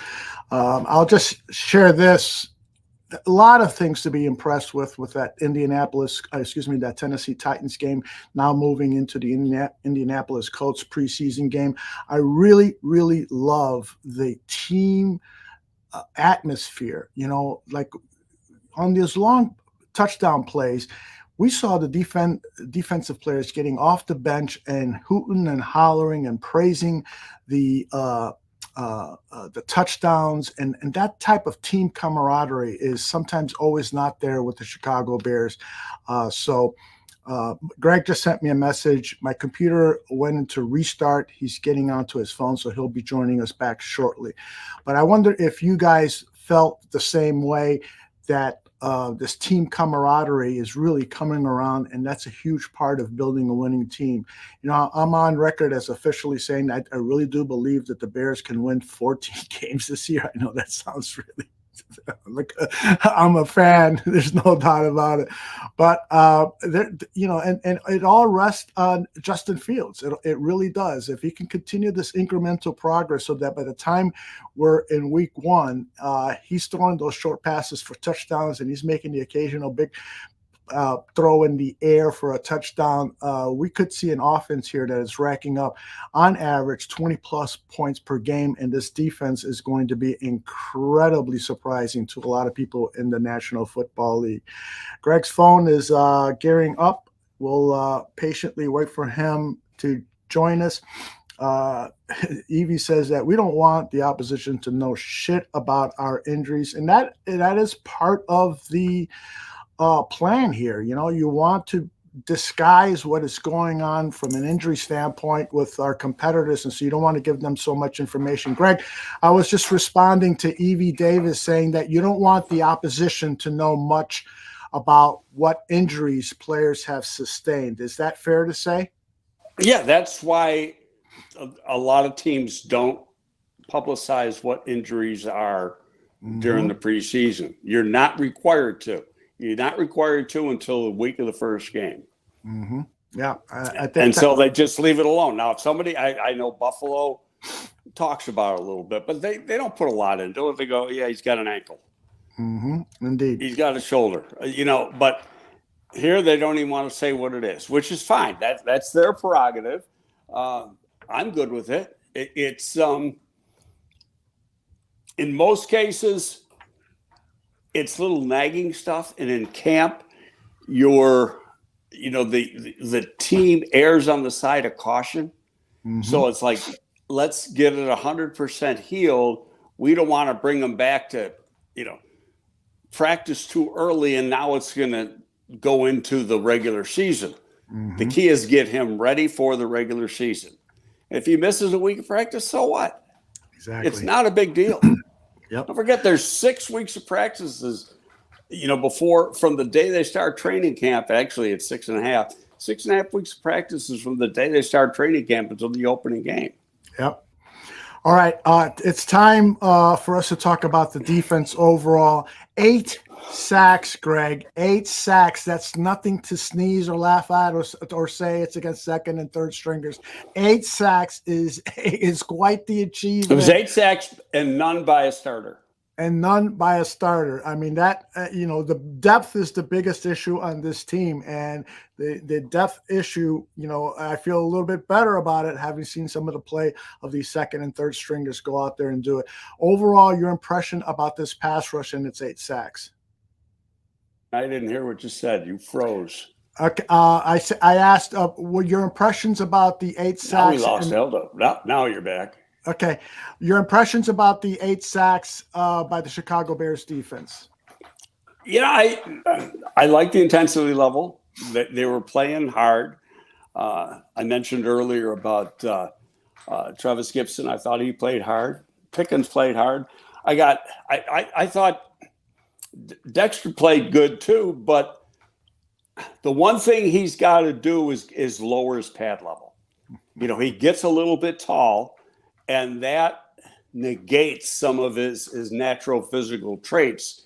I'll just share this. A lot of things to be impressed with that that Tennessee Titans game, now moving into the Indianapolis Colts preseason game. I really, really love the team atmosphere. You know, like on these long touchdown plays, we saw the defensive players getting off the bench and hooting and hollering and praising the touchdowns, and that type of team camaraderie is sometimes always not there with the Chicago Bears. So Greg just sent me a message. My computer went into restart. He's getting onto his phone, so he'll be joining us back shortly. But I wonder if you guys felt the same way, that this team camaraderie is really coming around, and that's a huge part of building a winning team. You know, I'm on record as officially saying that I really do believe that the Bears can win 14 games this year. I know that sounds really like I'm a fan. There's no doubt about it. But you know, and it all rests on Justin Fields. It really does. If he can continue this incremental progress, so that by the time we're in week 1, he's throwing those short passes for touchdowns, and he's making the occasional big throw in the air for a touchdown, we could see an offense here that is racking up on average 20 plus points per game, and this defense is going to be incredibly surprising to a lot of people in the National Football League. Greg's phone is gearing up. We'll patiently wait for him to join us. Evie says that we don't want the opposition to know shit about our injuries, and that is part of the plan here. You know, you want to disguise what is going on from an injury standpoint with our competitors, and so you don't want to give them so much information. Greg, I was just responding to Evie Davis saying that you don't want the opposition to know much about what injuries players have sustained. Is that fair to say? Yeah, that's why a lot of teams don't publicize what injuries are during the preseason. You're not required to. You're not required to until the week of the first game. Yeah, I think. And so they just leave it alone. Now, if somebody, I know Buffalo talks about it a little bit, but they don't put a lot into it. They go, yeah, he's got an ankle. Indeed. He's got a shoulder. You know, but here they don't even want to say what it is, which is fine. That's their prerogative. I'm good with it. It's in most cases, it's little nagging stuff, and in camp, the team errs on the side of caution. So it's like, let's get it 100% healed. We don't want to bring them back to, practice too early, and now it's going to go into the regular season. The key is get him ready for the regular season. If he misses a week of practice, so what? Exactly. It's not a big deal. Yep. Don't forget, there's 6 weeks of practices, from the day they start training camp. Actually, it's 6.5. 6.5 weeks of practices from the day they start training camp until the opening game. Yep. All right. It's time for us to talk about the defense overall. 8 sacks, Greg. 8 sacks. That's nothing to sneeze or laugh at or say it's against second and third stringers. 8 sacks is quite the achievement. It was 8 sacks and none by a starter. And none by a starter. I mean, that, the depth is the biggest issue on this team. And the depth issue, I feel a little bit better about it, having seen some of the play of these second and third stringers go out there and do it. Overall, your impression about this pass rush and its 8 sacks? I didn't hear what you said. You froze. Okay, I asked, what your impressions about the 8 sacks? Now we lost Eldo. Now you're back. Okay, your impressions about the 8 sacks by the Chicago Bears defense? Yeah, I like the intensity level. They were playing hard. I mentioned earlier about Travis Gibson. I thought he played hard. Pickens played hard. I thought Dexter played good too, but the one thing he's got to do is lower his pad level. He gets a little bit tall, and that negates some of his natural physical traits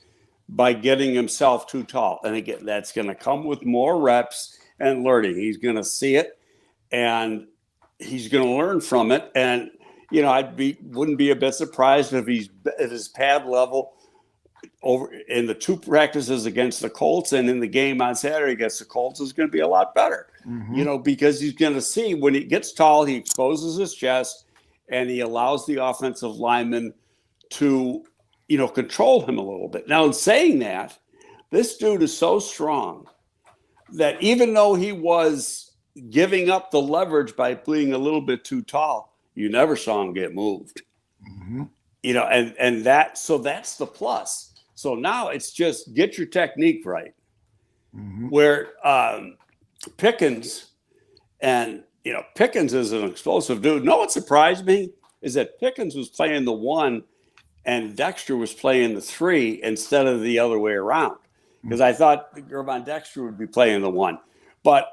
by getting himself too tall. And again, that's going to come with more reps and learning. He's going to see it, and he's going to learn from it. And you know, wouldn't be a bit surprised if he's at his pad level over in the 2 practices against the Colts, and in the game on Saturday against the Colts is going to be a lot better. You know, because he's going to see when he gets tall, he exposes his chest, and he allows the offensive lineman to, you know, control him a little bit. Now, in saying that, this dude is so strong that even though he was giving up the leverage by being a little bit too tall, you never saw him get moved. You know, and that's the plus. So now it's just get your technique right. Where Pickens, and you know, Pickens is an explosive dude. No, what surprised me is that Pickens was playing the 1 and Dexter was playing the 3 instead of the other way around. Because I thought Gervon Dexter would be playing the 1. But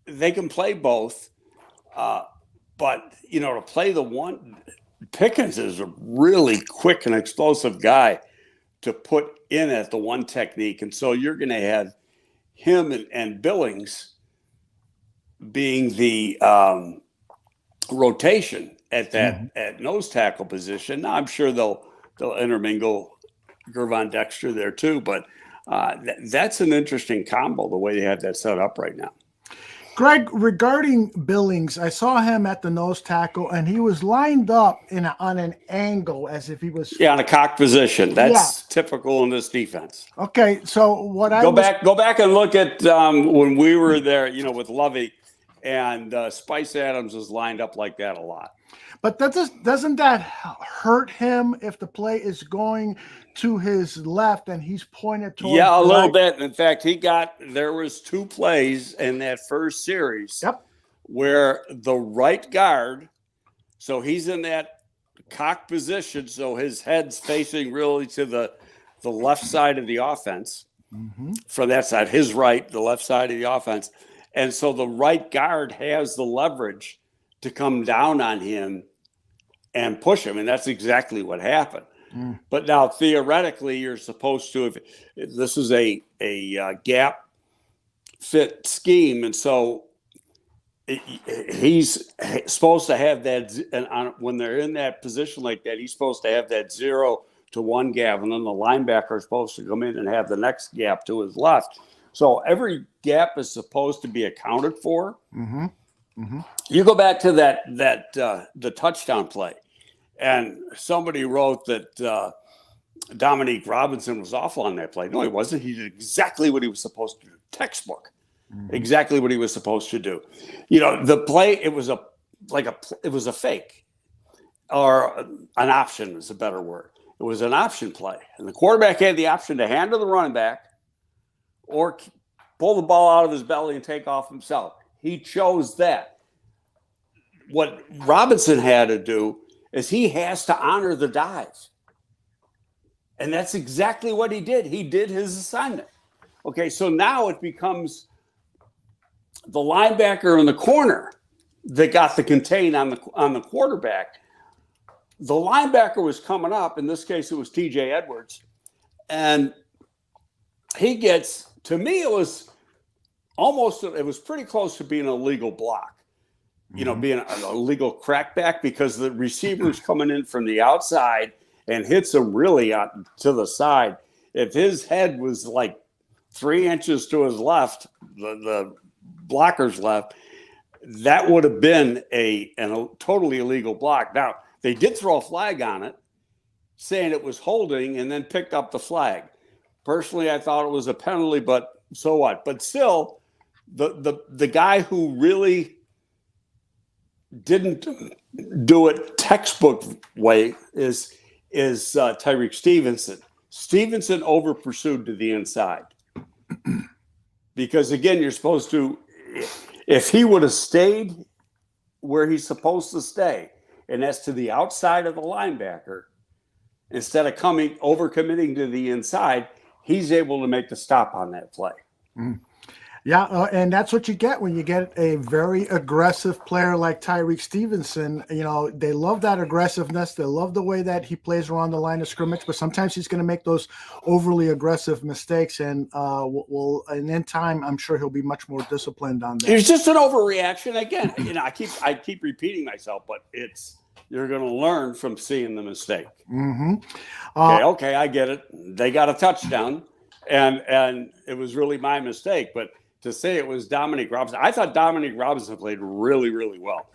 they can play both. But, you know, to play the 1, Pickens is a really quick and explosive guy to put in at the 1 technique. And so you're going to have him and Billings being the rotation at that at nose tackle position. Now, I'm sure they'll intermingle Gervon Dexter there too, but that's an interesting combo, the way they have that set up right now. Greg, regarding Billings, I saw him at the nose tackle, and he was lined up on an angle as if he was on a cocked position. That's typical in this defense. Okay, so what go back and look at when we were there, you know, with Lovey, and Spice Adams was lined up like that a lot. But doesn't that hurt him if the play is going to his left and he's pointed towards a little bit. In fact, there was 2 plays in that first series where the right guard, so he's in that cock position, so his head's facing really to the left side of the offense. From that side, his right, the left side of the offense. And so the right guard has the leverage to come down on him and push him. And that's exactly what happened. But now theoretically, you're supposed to, if this is a gap fit scheme. And so he's supposed to have that. And when they're in that position like that, he's supposed to have that 0 to 1 gap. And then the linebacker is supposed to come in and have the next gap to his left. So every gap is supposed to be accounted for. You go back to the touchdown play, and somebody wrote that Dominique Robinson was awful on that play. No, he wasn't. He did exactly what he was supposed to do. Textbook, exactly what he was supposed to do. You know, the play, it was a fake, or an option is a better word. It was an option play, and the quarterback had the option to hand to the running back or pull the ball out of his belly and take off himself. He chose that. What Robinson had to do is he has to honor the dive. And that's exactly what he did. He did his assignment. Okay, so now it becomes the linebacker in the corner that got the contain on the quarterback. The linebacker was coming up. In this case, it was TJ Edwards. And he gets, to me, it was pretty close to being a legal block. You know, being a legal crackback, because the receiver's coming in from the outside and hits him really out to the side. If his head was like 3 inches to his left, the blocker's left, that would have been a totally illegal block. Now, they did throw a flag on it, saying it was holding, and then picked up the flag. Personally, I thought it was a penalty, but so what? But still, the guy who really didn't do it textbook way is Tyreek Stevenson. Stevenson over pursued to the inside, because again, you're supposed to, if he would have stayed where he's supposed to stay, and that's to the outside of the linebacker, instead of over committing to the inside, he's able to make the stop on that play. Yeah, and that's what you get when you get a very aggressive player like Tyreek Stevenson. You know, they love that aggressiveness. They love the way that he plays around the line of scrimmage, but sometimes he's going to make those overly aggressive mistakes. And and in time, I'm sure he'll be much more disciplined on that. It's just an overreaction. Again, you know, I keep repeating myself, but you're going to learn from seeing the mistake. Mm-hmm. Okay, I get it. They got a touchdown, and it was really my mistake, but to say it was Dominic Robinson, I thought Dominic Robinson played really, really well.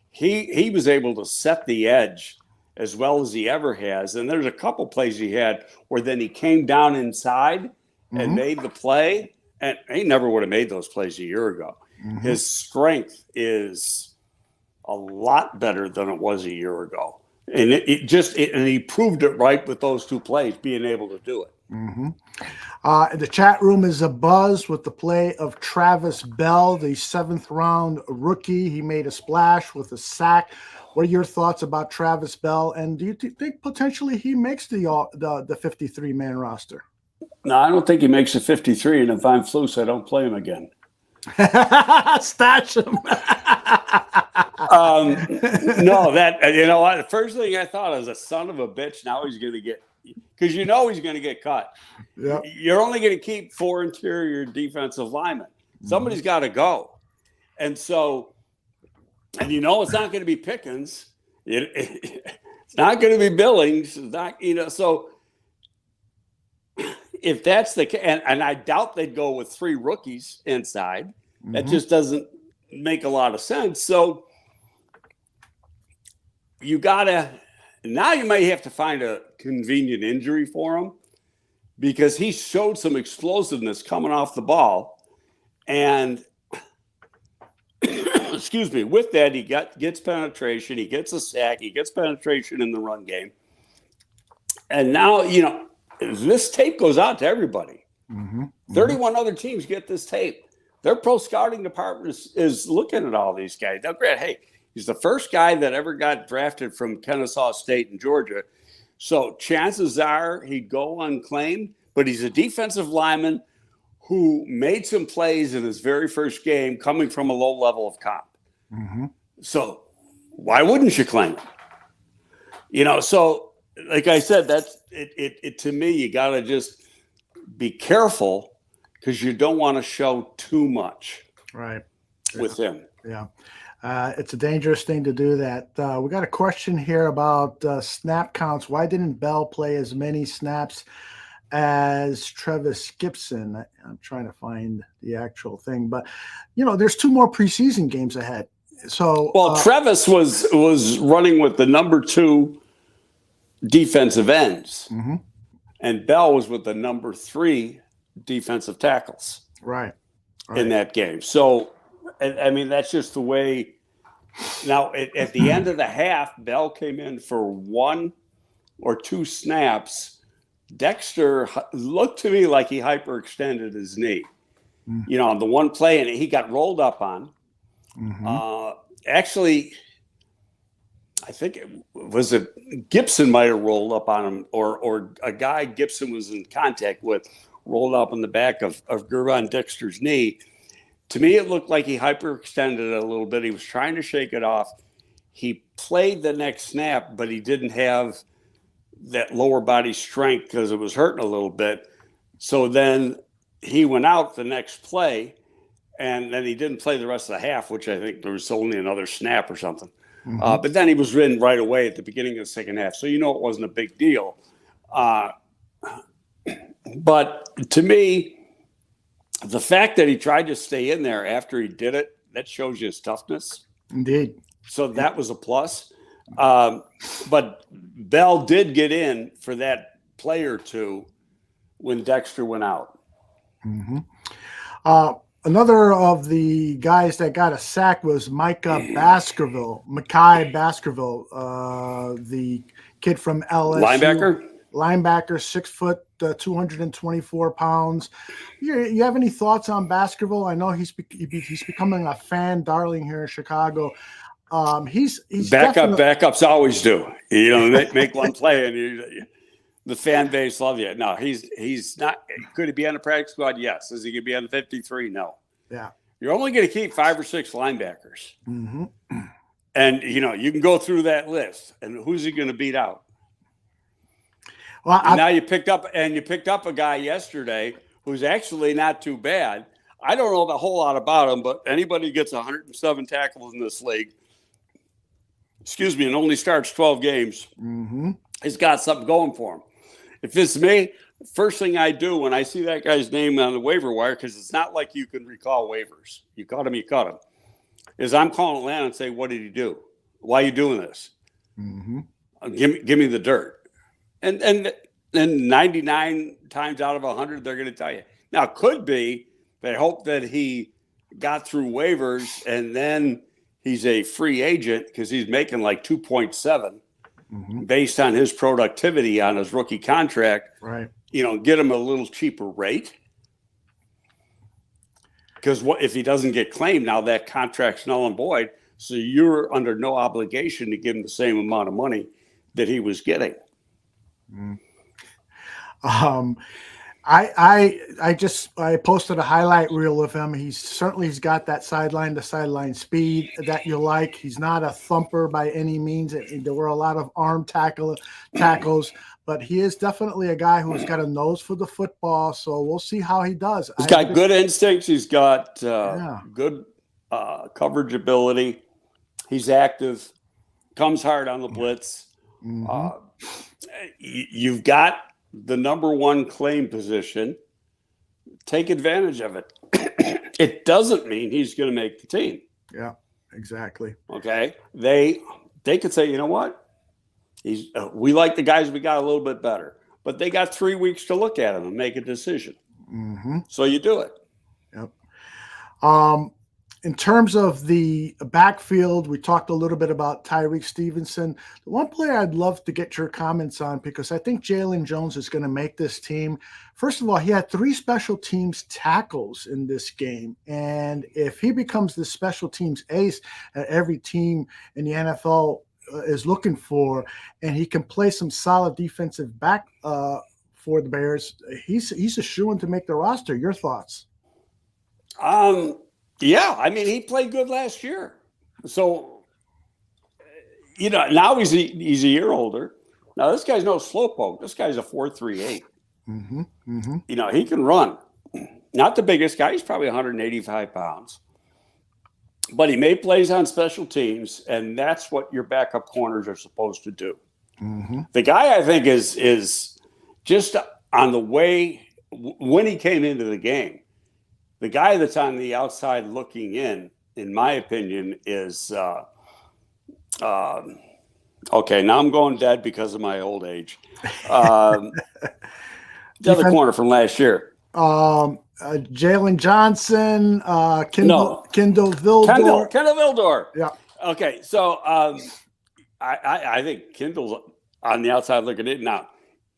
He was able to set the edge as well as he ever has. And there's a couple plays he had where then he came down inside and made the play. And he never would have made those plays a year ago. His strength is a lot better than it was a year ago. And and he proved it right with those two plays, being able to do it. The chat room is abuzz with the play of Travis Bell, the 7th-round rookie. He made a splash with a sack. What are your thoughts about Travis Bell? And do you think potentially he makes the 53-man roster? No, I don't think he makes the 53. And if I'm Flus, I don't play him again. Stash him. No, you know what? The first thing I thought was a son of a bitch. Now he's going to get. Because you know he's going to get cut. Yep. You're only going to keep 4 interior defensive linemen. Somebody's got to go. And so, and you know it's not going to be Pickens. It's not going to be Billings. It's not, you know, so if that's the case, and I doubt they'd go with 3 rookies inside. That just doesn't make a lot of sense. So you got to. Now you might have to find a convenient injury for him because he showed some explosiveness coming off the ball. And, excuse me, with that, he gets penetration. He gets a sack. He gets penetration in the run game. And now, you know, this tape goes out to everybody. 31 other teams get this tape. Their pro scouting department is looking at all these guys. Now, Grant, hey, he's the first guy that ever got drafted from Kennesaw State in Georgia. So chances are he'd go unclaimed, but he's a defensive lineman who made some plays in his very first game coming from a low level of comp. So why wouldn't you claim him? You know, so like I said, that's it to me, you got to just be careful because you don't want to show too much with him. Yeah. It's a dangerous thing to do that. We got a question here about snap counts. Why didn't Bell play as many snaps as Travis Gibson? I'm trying to find the actual thing, but you know, there's 2 more preseason games ahead. So, well, Travis was running with the number 2 defensive ends, and Bell was with the number 3 defensive tackles. Right. In that game. So, I mean, that's just the way. Now, at the end of the half, Bell came in for 1 or 2 snaps. Dexter looked to me like he hyperextended his knee. You know, on the one play, and he got rolled up on. Actually, I think Gibson might have rolled up on him, or a guy Gibson was in contact with rolled up on the back of Gervon Dexter's knee. To me, it looked like he hyperextended it a little bit. He was trying to shake it off. He played the next snap, but he didn't have that lower body strength because it was hurting a little bit. So then he went out the next play, and then he didn't play the rest of the half, which I think there was only another snap or something. But then he was in right away at the beginning of the second half. So you know it wasn't a big deal. But to me, the fact that he tried to stay in there after he did it, that shows you his toughness. Indeed. So that was a plus. But Bell did get in for that play or 2 when Dexter went out. Another of the guys that got a sack was Mekhi Baskerville, the kid from LSU. Linebacker, 6 foot, 224 pounds. You have any thoughts on Baskerville? I know he's becoming a fan darling here in Chicago. He's backups always do. You know, make one play and the fan base love you. No, he's not. Could he be on the practice squad? Yes. Is he going to be on the 53? No. Yeah. You're only going to keep 5 or 6 linebackers. Mm-hmm. And, you can go through that list. And who's he going to beat out? Well, And now you picked up a guy yesterday who's actually not too bad. I don't know a whole lot about him, but anybody who gets 107 tackles in this league, and only starts 12 games, has got something going for him. If it's me, first thing I do when I see that guy's name on the waiver wire, because it's not like you can recall waivers. You cut him, is I'm calling Atlanta and say, what did he do? Why are you doing this? Give me the dirt. And 99 times out of 100, they're going to tell you. Now, it could be they hope that he got through waivers and then he's a free agent because he's making like 2.7 based on his productivity on his rookie contract. Right. Get him a little cheaper rate. Because what if he doesn't get claimed, now that contract's null and void. So you're under no obligation to give him the same amount of money that he was getting. I posted a highlight reel of him. He's got that sideline to sideline speed that you like. He's not a thumper by any means. There were a lot of arm tackles, but he is definitely a guy who's got a nose for the football. So we'll see how he does. He's got good instincts. He's got good coverage ability. He's active, comes hard on the blitz. You've got the number one claim position. Take advantage of it. It doesn't mean he's going to make the team. Yeah, exactly. Okay. They could say, you know what? We like the guys we got a little bit better, but they got 3 weeks to look at him and make a decision. So you do it. Yep. In terms of the backfield, we talked a little bit about Tyreek Stevenson. The one player I'd love to get your comments on, because I think Jalen Jones is going to make this team. First of all, he had 3 special teams tackles in this game. And if he becomes the special teams ace that every team in the NFL is looking for, and he can play some solid defensive back for the Bears, he's a shoo-in to make the roster. Your thoughts? Yeah, I mean, he played good last year. So, now he's a year older. Now, this guy's no slowpoke. This guy's a 4.38. He can run. Not the biggest guy. He's probably 185 pounds. But he made plays on special teams, and that's what your backup corners are supposed to do. The guy, I think, is just on the way when he came into the game. The guy that's on the outside looking in my opinion, is okay, now I'm going dead because of my old age. The other corner from last year. Jalen Johnson, Kendall Vildor. Kendall Vildor. Yeah. Okay, so I think Kendall's on the outside looking in. Now,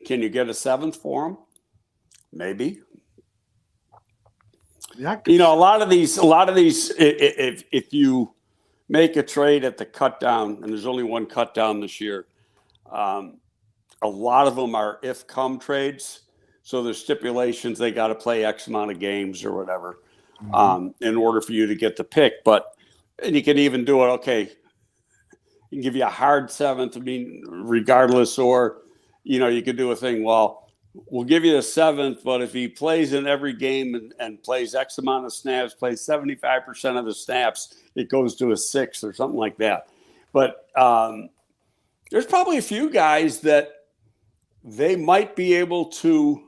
can you get a 7th for him? Maybe. Yeah. A lot of these, if you make a trade at the cut down, and there's only one cut down this year, a lot of them are if come trades. So there's stipulations, they got to play X amount of games or whatever in order for you to get the pick. And you can even do it, okay, you can give you a hard 7th, regardless, or, you could do a thing, well, we'll give you a 7th, but if he plays in every game and plays X amount of snaps, plays 75% of the snaps, it goes to a 6th or something like that. But there's probably a few guys that they might be able to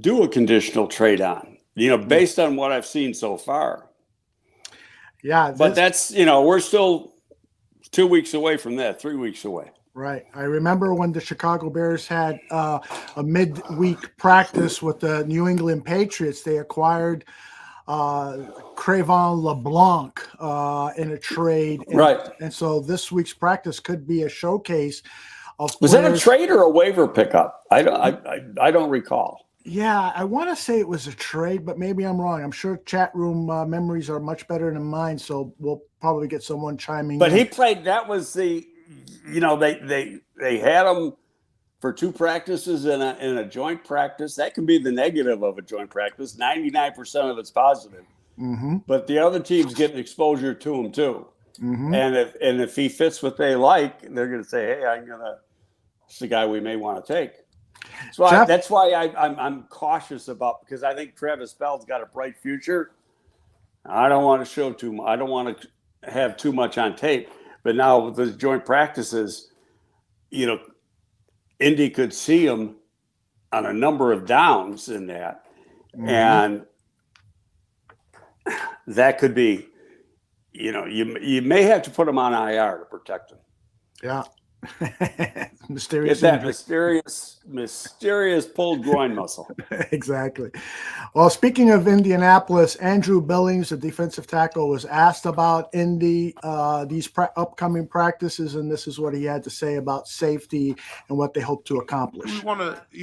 do a conditional trade on, based on what I've seen so far. Yeah. But that's, we're still 2 weeks away from that, 3 weeks away. Right. I remember when the Chicago Bears had a midweek practice with the New England Patriots, they acquired Crevon LeBlanc in a trade. And so this week's practice could be a showcase of Was players. that a trade or a waiver pickup? I don't recall. Yeah, I want to say it was a trade, but maybe I'm wrong. I'm sure chat room memories are much better than mine, so we'll probably get someone chiming in. But he played, that was the they had him for 2 practices in a joint practice. That can be the negative of a joint practice. 99% of it's positive. but the other team's getting exposure to him too. Mm-hmm. And if he fits what they like, they're going to say, "Hey, it's the guy we may want to take." So that's why I'm cautious about, because I think Travis Bell's got a bright future. I don't want to show too much. I don't want to have too much on tape. But now with the joint practices, Indy could see him on a number of downs in that, and that could be, you may have to put him on IR to protect him. Yeah. Mysterious. Get that mysterious pulled groin muscle. Exactly. Well, speaking of Indianapolis, Andrew Billings, the defensive tackle, was asked about Indy, these upcoming practices, and this is what he had to say about safety and what they hope to accomplish. You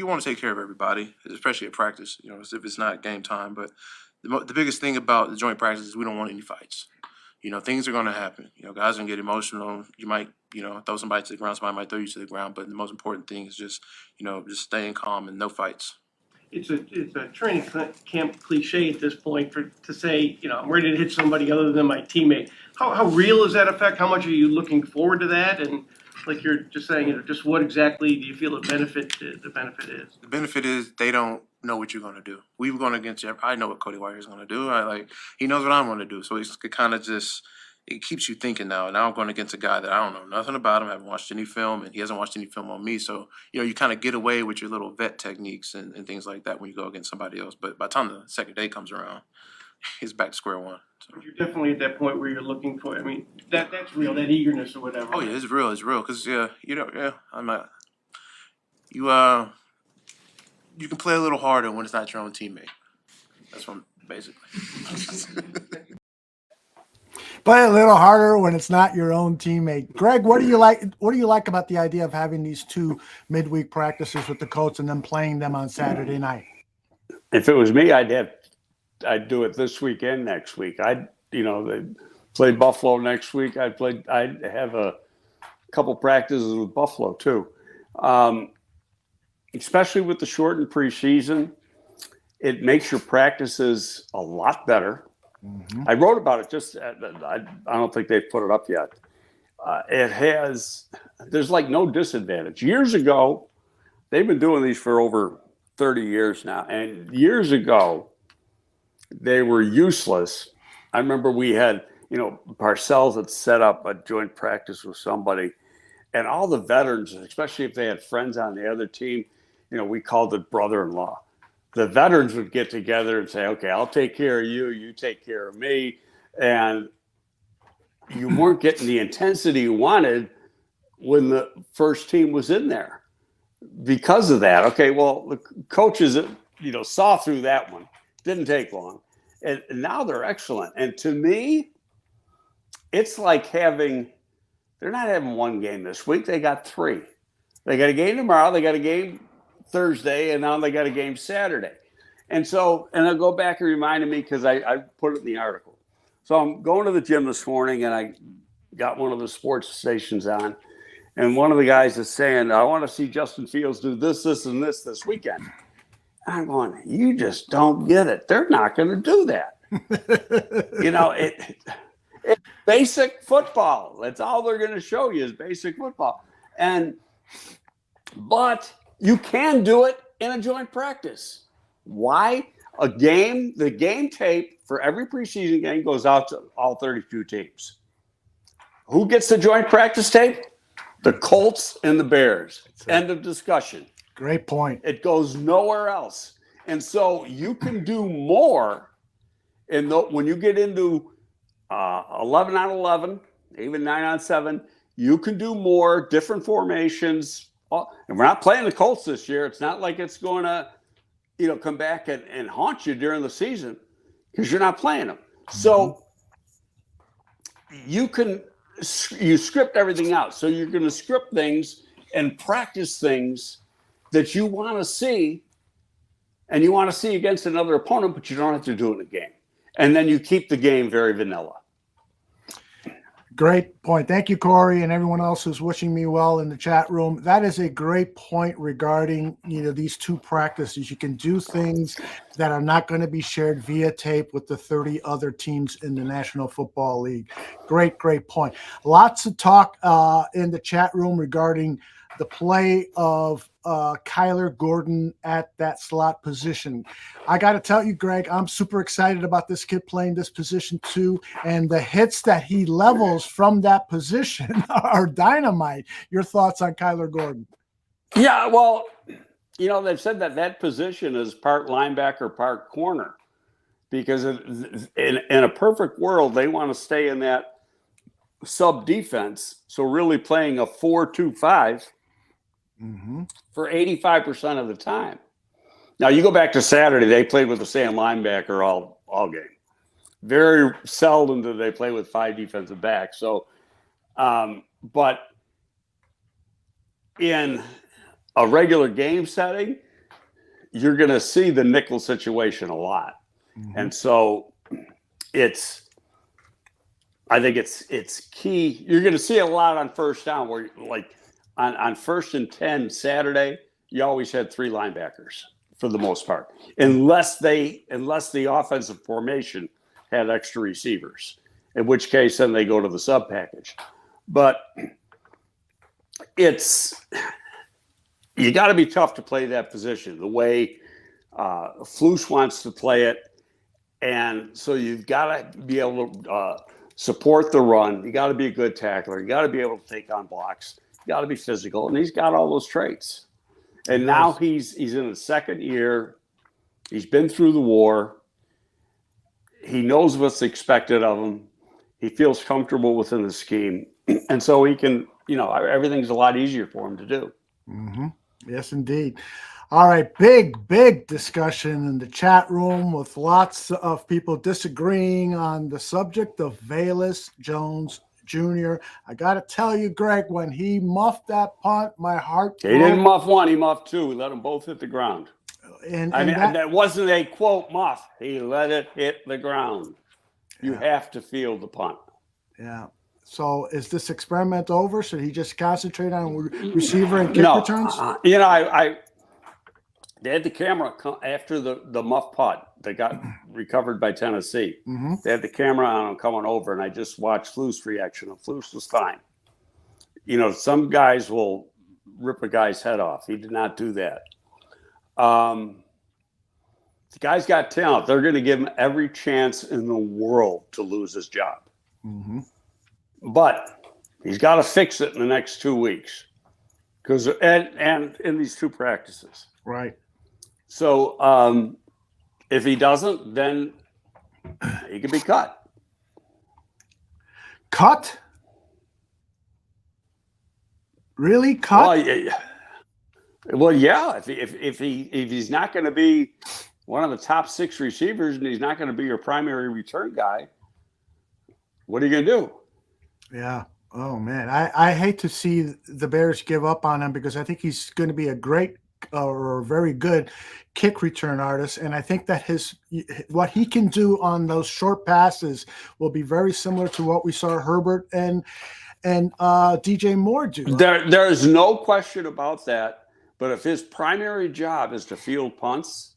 want to take care of everybody, especially at practice. If it's not game time. But the biggest thing about the joint practice is we don't want any fights. Things are going to happen. Guys are going to get emotional. You might, throw somebody to the ground. Somebody might throw you to the ground. But the most important thing is just staying calm and no fights. It's a training camp cliche at this point to say, I'm ready to hit somebody other than my teammate. How real is that effect? How much are you looking forward to that? And like you're just saying, just what exactly do you feel the benefit is? The benefit is they don't know what you're going to do. We've gone against Jeff. I know what Cody White is going to do. He knows what I'm going to do. So it's kind of it keeps you thinking now. Now I'm going against a guy that I don't know nothing about him. I haven't watched any film, and he hasn't watched any film on me. So, you kind of get away with your little vet techniques and things like that when you go against somebody else. But by the time the second day comes around, he's back to square one. So. But you're definitely at that point where you're looking for, that's real, that eagerness or whatever. Oh, yeah, it's real. It's real. Because, I'm not. You can play a little harder when it's not your own teammate. That's what basically. Play a little harder when it's not your own teammate. Greg, what do you like about the idea of having these two midweek practices with the Colts and then playing them on Saturday night? If it was me, I'd do it this week and next week. They play Buffalo next week. I'd have a couple practices with Buffalo too. Especially with the shortened preseason, it makes your practices a lot better. Mm-hmm. I wrote about it I don't think they've put it up yet. There's like no disadvantage. Years ago, they've been doing these for over 30 years now. And years ago, they were useless. I remember we had, Parcells had set up a joint practice with somebody, and all the veterans, especially if they had friends on the other team, we called it brother-in-law. The veterans would get together and say, okay, I'll take care of you, you take care of me. And you weren't getting the intensity you wanted when the first team was in there because of that. Okay, well, the coaches, saw through that one. Didn't take long. And now they're excellent. And to me, it's like they're not having one game this week. They got three. They got a game tomorrow. They got a game Thursday, and now they got a game Saturday. And I'll go back and remind me because I put it in the article. So I'm going to the gym this morning, and I got one of the sports stations on, and one of the guys is saying, I want to see Justin Fields do this, and this weekend. I'm going, you just don't get it. They're not going to do that. It's basic football. That's all they're going to show you is basic football. But you can do it in a joint practice. Why? The game tape for every preseason game goes out to all 32 teams. Who gets the joint practice tape? The Colts and the Bears. End of discussion. Great point. It goes nowhere else. And so you can do more when you get into 11 on 11, even 9 on 7, you can do more, different formations. And we're not playing the Colts this year. It's not like it's going to, come back and haunt you during the season because you're not playing them. So you script everything out. So you're going to script things and practice things that you want to see, and you want to see against another opponent, but you don't have to do it in a game. And then you keep the game very vanilla. Great point. Thank you, Corey, and everyone else who's wishing me well in the chat room. That is a great point regarding, these two practices. You can do things that are not going to be shared via tape with the 30 other teams in the National Football League. Great point. Lots of talk in the chat room regarding the play of Kyler Gordon at that slot position. I got to tell you, Greg, I'm super excited about this kid playing this position too, and the hits that he levels from that position are dynamite. Your thoughts on Kyler Gordon? Yeah, well, they've said that position is part linebacker, part corner, because in a perfect world, they want to stay in that sub defense. So really playing a 4-2-5 for 85% of the time. Now you go back to Saturday, they played with the same linebacker all game. Very seldom do they play with 5 defensive backs. So, but in a regular game setting, you're going to see the nickel situation a lot. And so I think it's key. You're going to see a lot on first down where like on 1st and 10 Saturday, you always had 3 linebackers for the most part, unless the offensive formation had extra receivers, in which case then they go to the sub package. But you got to be tough to play that position the way Flus wants to play it. And so you've got to be able to support the run. You got to be a good tackler. You got to be able to take on blocks. You got to be physical. And he's got all those traits. And now he's in his second year. He's been through the war. He knows what's expected of him. He feels comfortable within the scheme. And so he can, everything's a lot easier for him to do. Yes, indeed. All right, big discussion in the chat room with lots of people disagreeing on the subject of Velus Jones Jr. I got to tell you, Greg, when he muffed that punt, my heart broke. He didn't muff one, he muffed 2. He let them both hit the ground. And that wasn't a quote muff. He let it hit the ground. You have to feel the punt. Yeah. So is this experiment over? Should he just concentrate on receiver and kick returns? They had the camera after the muff punt that got recovered by Tennessee. They had the camera on him coming over, and I just watched Flus' reaction. And Flus was fine. Some guys will rip a guy's head off. He did not do that. The guy's got talent. They're going to give him every chance in the world to lose his job. But he's got to fix it in the next 2 weeks, and in these 2 practices. Right. So if he doesn't, then he could be cut. Cut? Really? Cut? Well, yeah. If he's not going to be one of the top 6 receivers and he's not going to be your primary return guy, what are you going to do? Yeah. Oh, man. I hate to see the Bears give up on him because I think he's going to be a great or very good kick return artist. And I think that what he can do on those short passes will be very similar to what we saw Herbert and DJ Moore do. There is no question about that. But if his primary job is to field punts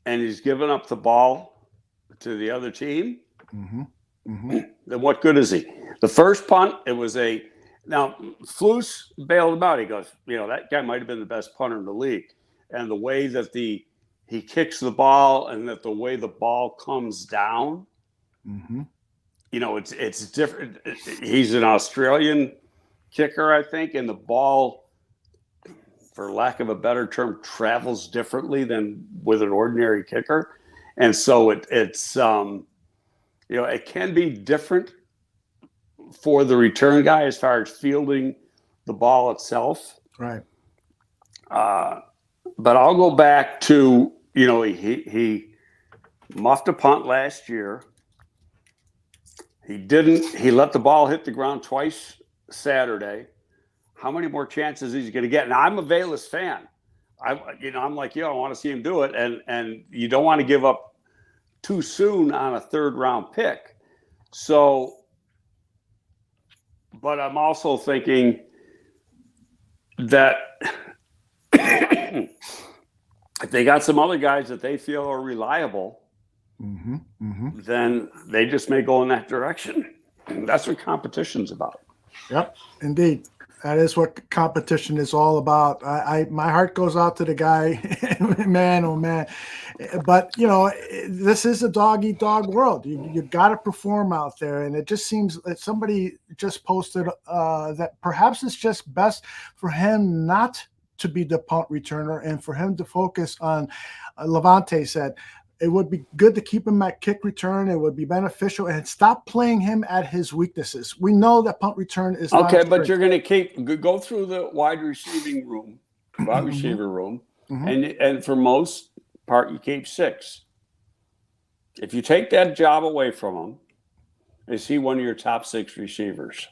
and he's giving up the ball to the other team, then what good is he? The first punt, it was now Flus bailed him out. He goes, that guy might have been the best punter in the league. And the way that he kicks the ball and that the way the ball comes down, it's different. He's an Australian kicker, I think, and the ball, for lack of a better term, travels differently than with an ordinary kicker. And so it can be different for the return guy as far as fielding the ball itself. Right. But I'll go back to, he muffed a punt last year. He let the ball hit the ground twice Saturday. How many more chances is he going to get? Now, I'm a Velus fan. I'm like, I want to see him do it. And you don't want to give up too soon on a 3rd round pick. So But I'm also thinking that if they got some other guys that they feel are reliable, then they just may go in that direction. And that's what competition's about. Yep, indeed. That is what competition is all about. My heart goes out to the guy, man, oh man. But this is a dog eat dog world. You got to perform out there, and it just seems that somebody just posted that perhaps it's just best for him not to be the punt returner and for him to focus on. Levante said it would be good to keep him at kick return. It would be beneficial, and stop playing him at his weaknesses. We know that punt return is okay, but you're going to go through the wide receiver room, and for most part, you keep 6. If you take that job away from him, is he one of your top 6 receivers?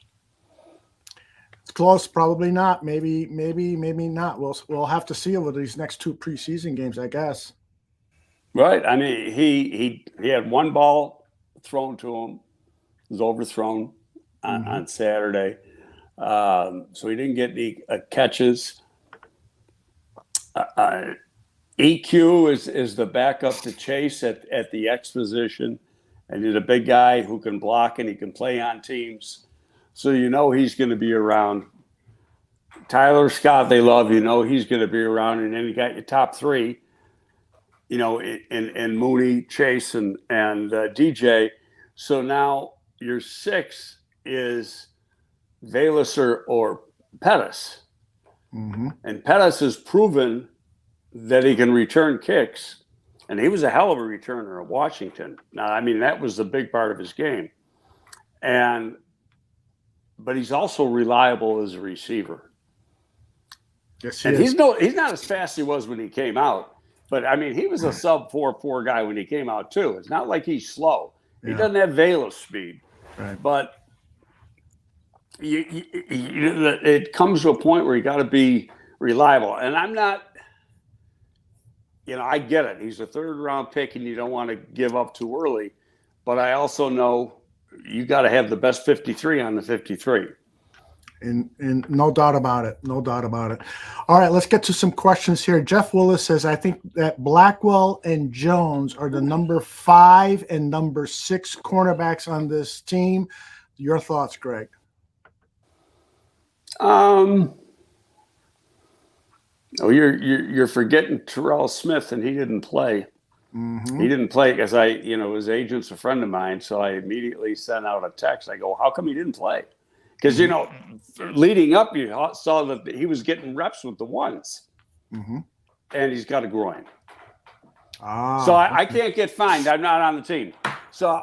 It's close, probably not. Maybe not. We'll have to see over these next 2 preseason games, I guess. Right. I mean, he had one ball thrown to him. It was overthrown on Saturday. So he didn't get any catches. EQ is the backup to Chase at the X position. And he's a big guy who can block and he can play on teams. So he's going to be around. Tyler Scott, they love, he's going to be around. And then you got your top 3. And Mooney, Chase, and DJ. So now your 6 is Valus or Pettis. And Pettis has proven that he can return kicks. And he was a hell of a returner at Washington. Now, I mean, that was the big part of his game. But he's also reliable as a receiver. Yes, he's not as fast as he was when he came out. But, I mean, he was a sub 4.4 guy when he came out, too. It's not like he's slow. He doesn't have Valus speed. Right. But it comes to a point where you got to be reliable. And I'm not I get it. He's a 3rd-round pick, and you don't want to give up too early. But I also know you got to have the best 53 on the 53. And no doubt about it. No doubt about it. All right, let's get to some questions here. Jeff Willis says, I think that Blackwell and Jones are the number 5 and number 6 cornerbacks on this team. Your thoughts, Greg? You're forgetting Terrell Smith, and he didn't play. He didn't play because his agent's a friend of mine, so I immediately sent out a text. I go, how come he didn't play? Because, leading up, you saw that he was getting reps with the ones. And he's got a groin. So I can't get fined. I'm not on the team. So,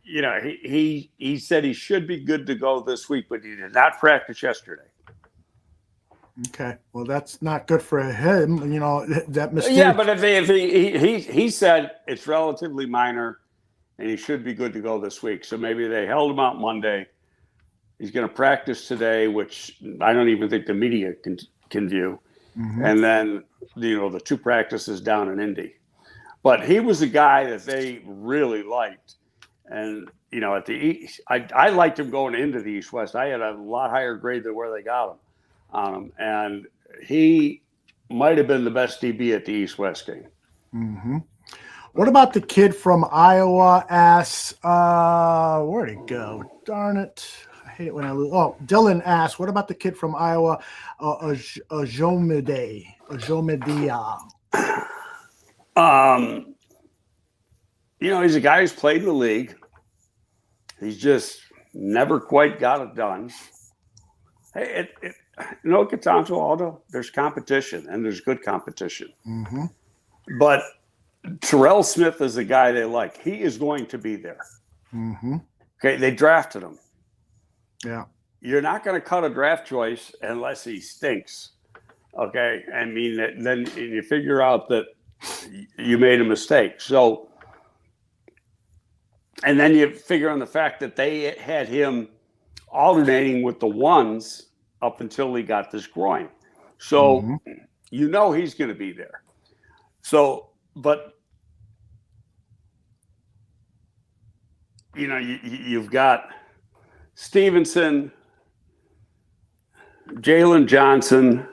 he said he should be good to go this week, but he did not practice yesterday. Okay. Well, that's not good for him. That mistake. Yeah, but if he said it's relatively minor and he should be good to go this week. So maybe they held him out Monday. He's going to practice today, which I don't even think the media can view. And then, the 2 practices down in Indy. But he was a guy that they really liked. And, at the East, I liked him going into the East-West. I had a lot higher grade than where they got him on him. And he might have been the best DB at the East-West game. What about the kid from Iowa? Where'd he go? Darn it. I hate it when I lose. Oh, Dylan asks, what about the kid from Iowa, Ajomedia? He's a guy who's played in the league. He's just never quite got it done. Hey, it gets down to Aldo. There's competition, and there's good competition. But Terrell Smith is the guy they like. He is going to be there. Okay, they drafted him. Yeah. You're not going to cut a draft choice unless he stinks. Okay, I mean, then you figure out that you made a mistake. So, and then you figure on the fact that they had him alternating with the ones up until he got this groin. So, he's going to be there. So, but, you've got Stevenson, Jalen Johnson,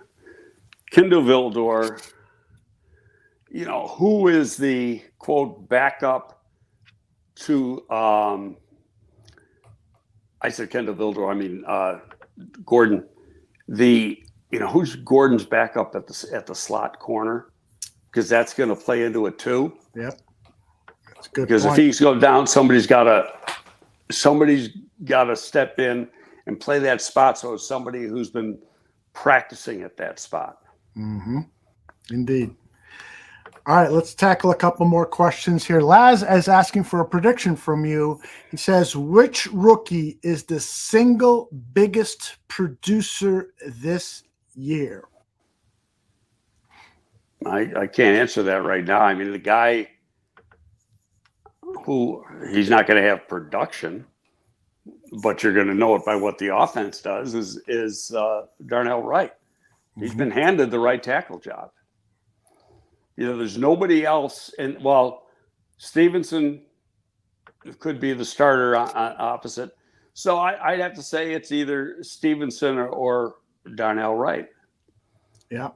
Kendall Vildor. You know, who is the quote backup to I said Kendall Vildor, I mean Gordon. Who's Gordon's backup at the slot corner? Because that's going to play into it too. Yep. That's a good because point. if he's going down, somebody's got to step in and play that spot. So it's somebody who's been practicing at that spot. Mm-hmm. Indeed. All right, let's tackle a couple more questions here. Laz is asking for a prediction from you. He says, which rookie is the single biggest producer this year? I can't answer that right now. I mean, the guy who he's not going to have production, but you're going to know it by what the offense does is Darnell Wright. He's been handed the right tackle job. You know, there's nobody else. And well, Stevenson could be the starter on opposite. So I'd have to say it's either Stevenson or Darnell Wright. Yeah,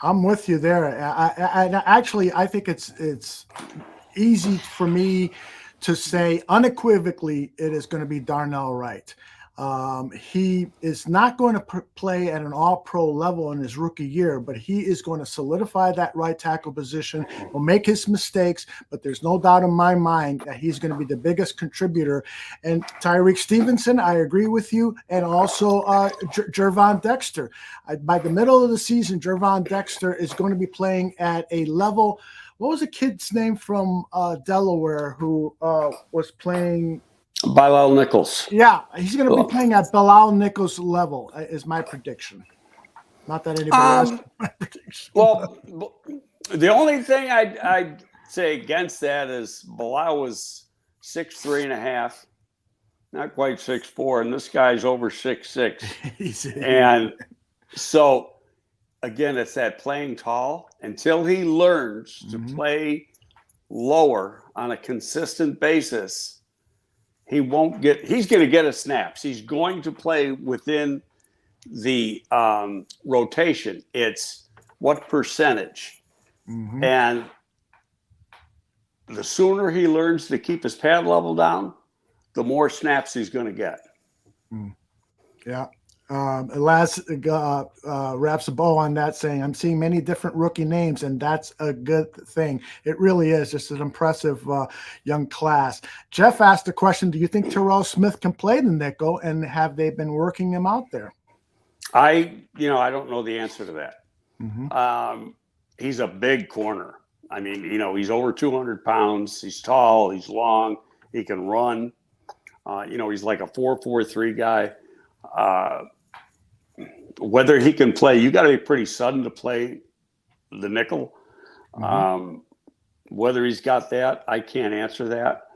I'm with you there. I think it's easy for me to say unequivocally it is going to be Darnell Wright. He is not going to play at an all-pro level in his rookie year, but he is going to solidify that right tackle position. He'll make his mistakes, but there's no doubt in my mind that he's going to be the biggest contributor. And Tyreek Stevenson, I agree with you, and also Jervon Dexter. By the middle of the season, Jervon Dexter is going to be playing at a level. What was the kid's name from Delaware who was playing? Bilal Nichols. Yeah, he's going to be playing at Bilal Nichols' level, is my prediction. Not that anybody else my prediction. Well, the only thing I'd say against that is Bilal was 6'3.5", not quite 6'4", and this guy's over 6'6". And so, again, it's that playing tall. Until he learns to play lower on a consistent basis, he's going to get his snaps. He's going to play within the rotation. It's what percentage. And the sooner he learns to keep his pad level down, the more snaps he's going to get. Yeah. Laz wraps a bow on that saying, I'm seeing many different rookie names, and that's a good thing. It really is just an impressive young class. Jeff asked the question, do you think Terrell Smith can play the nickel, and have they been working him out there? I don't know the answer to that. He's a big corner. I mean, he's over 200 pounds. He's tall. He's long. He can run. He's like a 4.43 guy. Whether he can play, you got to be pretty sudden to play the nickel. Whether he's got that, I can't answer that.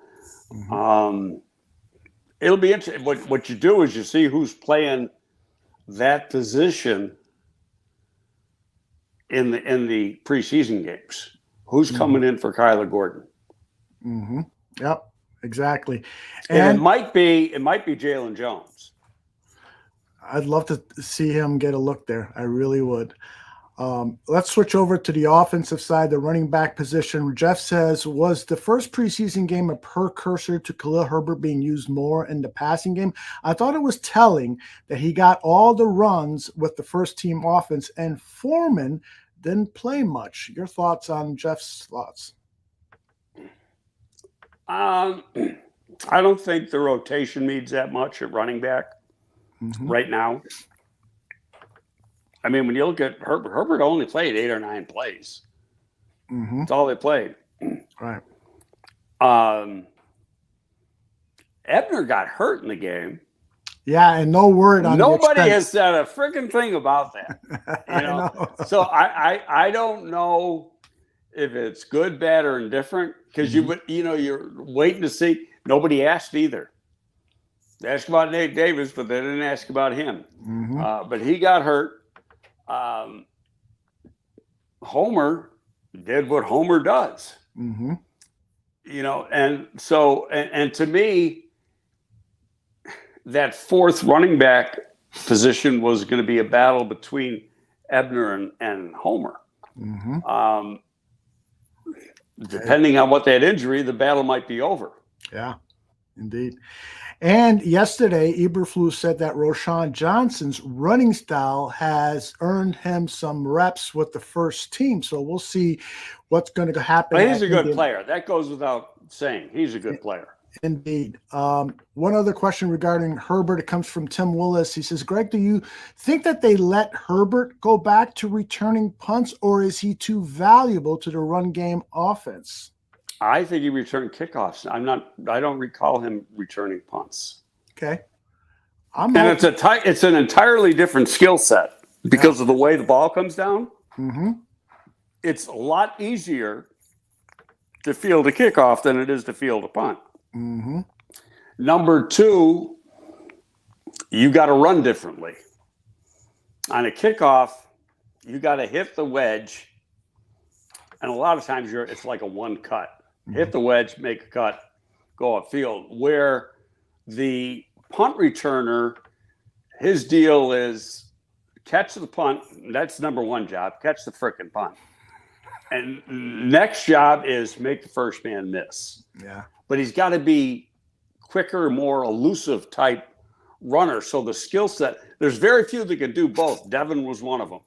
It'll be interesting. What you do is you see who's playing that position in the preseason games. Who's coming in for Kyler Gordon? Yep, exactly. And it might be Jalen Jones. I'd love to see him get a look there. I really would. Let's switch over to the offensive side, the running back position. Jeff says, was the first preseason game a precursor to Khalil Herbert being used more in the passing game? I thought it was telling that he got all the runs with the first team offense, and Foreman didn't play much. Your thoughts on Jeff's thoughts? I don't think the rotation means that much at running back. Right now. I mean, when you look at Herbert only played 8 or 9 plays. That's all they played. Right. Ebner got hurt in the game. Yeah, and no word on Nobody has said a freaking thing about that. I know. So I don't know if it's good, bad, or indifferent, because you're waiting to see. Nobody asked either. They asked about Nate Davis, but they didn't ask about him. But he got hurt. Homer did what Homer does. And so, and to me, that fourth running back position was going to be a battle between Ebner and Homer. Mm-hmm. Depending on what that injury, the battle might be over. Yeah, indeed. And yesterday, Eberflus said that Roshan Johnson's running style has earned him some reps with the first team. So we'll see what's going to happen. But he's a good player. That goes without saying. He's a good player. Indeed. One other question regarding Herbert. It comes from Tim Willis. He says, Greg, do you think that they let Herbert go back to returning punts, or is he too valuable to the run game offense? I think he returned kickoffs. I don't recall him returning punts. Okay. It's an entirely different skill set because of the way the ball comes down. Mm-hmm. It's a lot easier to field a kickoff than it is to field a punt. Mm-hmm. Number two, you got to run differently. On a kickoff, you got to hit the wedge, and a lot of times it's like a one cut. Mm-hmm. Hit the wedge, make a cut, go upfield. Where the punt returner, his deal is catch the punt. That's number one job. Catch the frickin' punt. And next job is make the first man miss. Yeah. But he's got to be quicker, more elusive type runner. So the skill set, there's very few that can do both. Devin was one of them.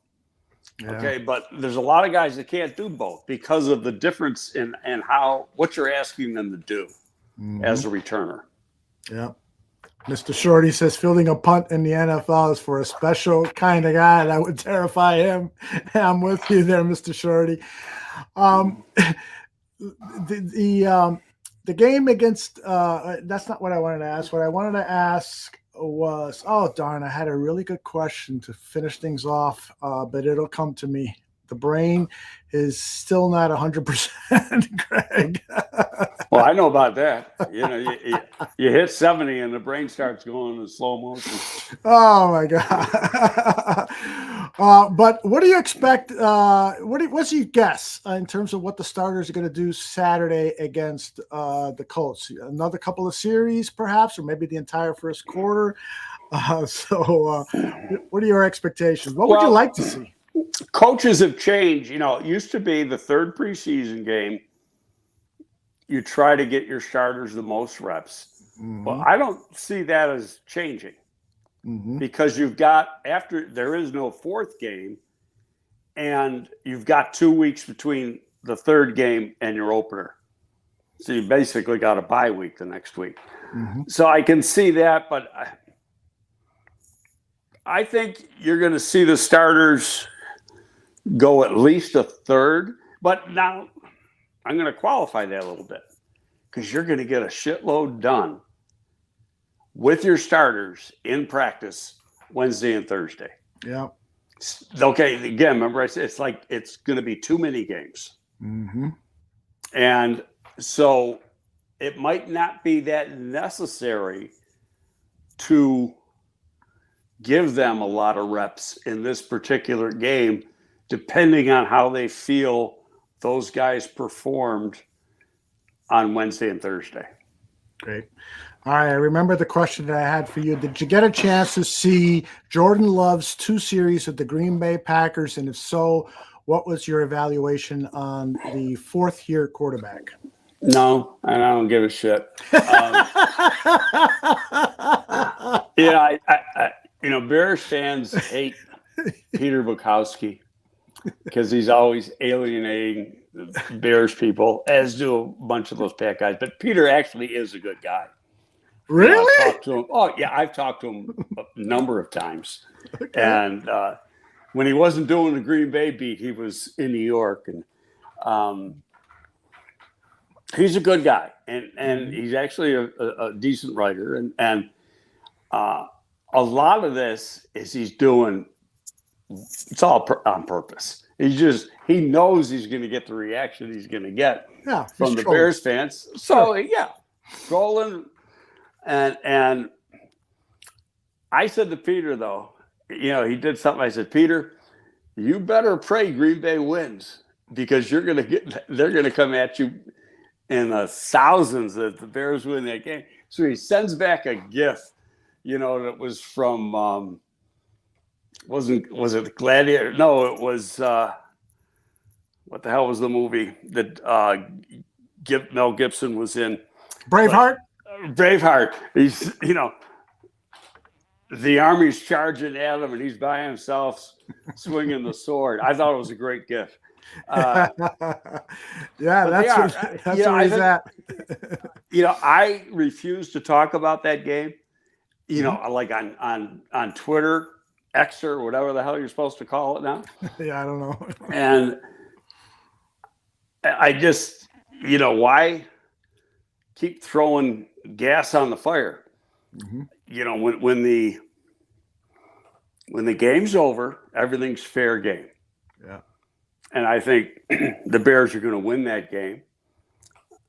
Yeah. Okay, but there's a lot of guys that can't do both because of the difference in what you're asking them to do as a returner. Yeah. Mr. Shorty says fielding a punt in the NFL is for a special kind of guy that would terrify him. I'm with you there, Mr. Shorty. The game against that's not what I wanted to ask. What I wanted to ask was, oh darn, I had a really good question to finish things off, but it'll come to me. The brain is still not 100%, Greg. Well, I know about that. You know, you hit 70 and the brain starts going in slow motion. Oh my God! But what do you expect? What's your guess in terms of what the starters are going to do Saturday against the Colts? Another couple of series, perhaps, or maybe the entire first quarter. So, what are your expectations? What would you like to see? Coaches have changed. You know, it used to be the third preseason game, you try to get your starters the most reps. Mm-hmm. Well, I don't see that as changing because you've got, after there is no fourth game, and you've got 2 weeks between the third game and your opener. So you basically got a bye week the next week. Mm-hmm. So I can see that, but I think you're going to see the starters go at least a third. But now I'm going to qualify that a little bit because you're going to get a shitload done with your starters in practice Wednesday and Thursday. Yeah. Okay. Again, remember I said it's going to be too many games. Mm-hmm. And so it might not be that necessary to give them a lot of reps in this particular game, depending on how they feel those guys performed on Wednesday and Thursday. Great. All right. I remember the question that I had for you. Did you get a chance to see Jordan Love's 2 series with the Green Bay Packers? And if so, what was your evaluation on the 4th-year quarterback? No, and I don't give a shit. Bears fans hate Peter Bukowski because he's always alienating the Bears people, as do a bunch of those Pack guys. But Peter actually is a good guy. Really? I've talked to him. Oh, yeah, I've talked to him a number of times. Okay. And when he wasn't doing the Green Bay beat, he was in New York. And he's a good guy. And he's actually a decent writer. And a lot of this is he's doing – it's all on purpose. He knows he's going to get the reaction he's going to get from the Bears fans. So, yeah, trolling. And I said to Peter, though, he did something. I said, Peter, you better pray Green Bay wins because they're going to come at you in the thousands if the Bears win that game. So he sends back a GIF that was from was it Gladiator? No, it was what the hell was the movie that Mel Gibson was in? Braveheart. Braveheart. He's the army's charging at him, and he's by himself swinging the sword. I thought it was a great gift. Yeah, that's where he's at. I refuse to talk about that game. Like on Twitter, X, or whatever the hell you're supposed to call it now. Yeah, I don't know. And I just, why keep throwing gas on the fire? When the game's over, everything's fair game. Yeah. And I think the Bears are going to win that game.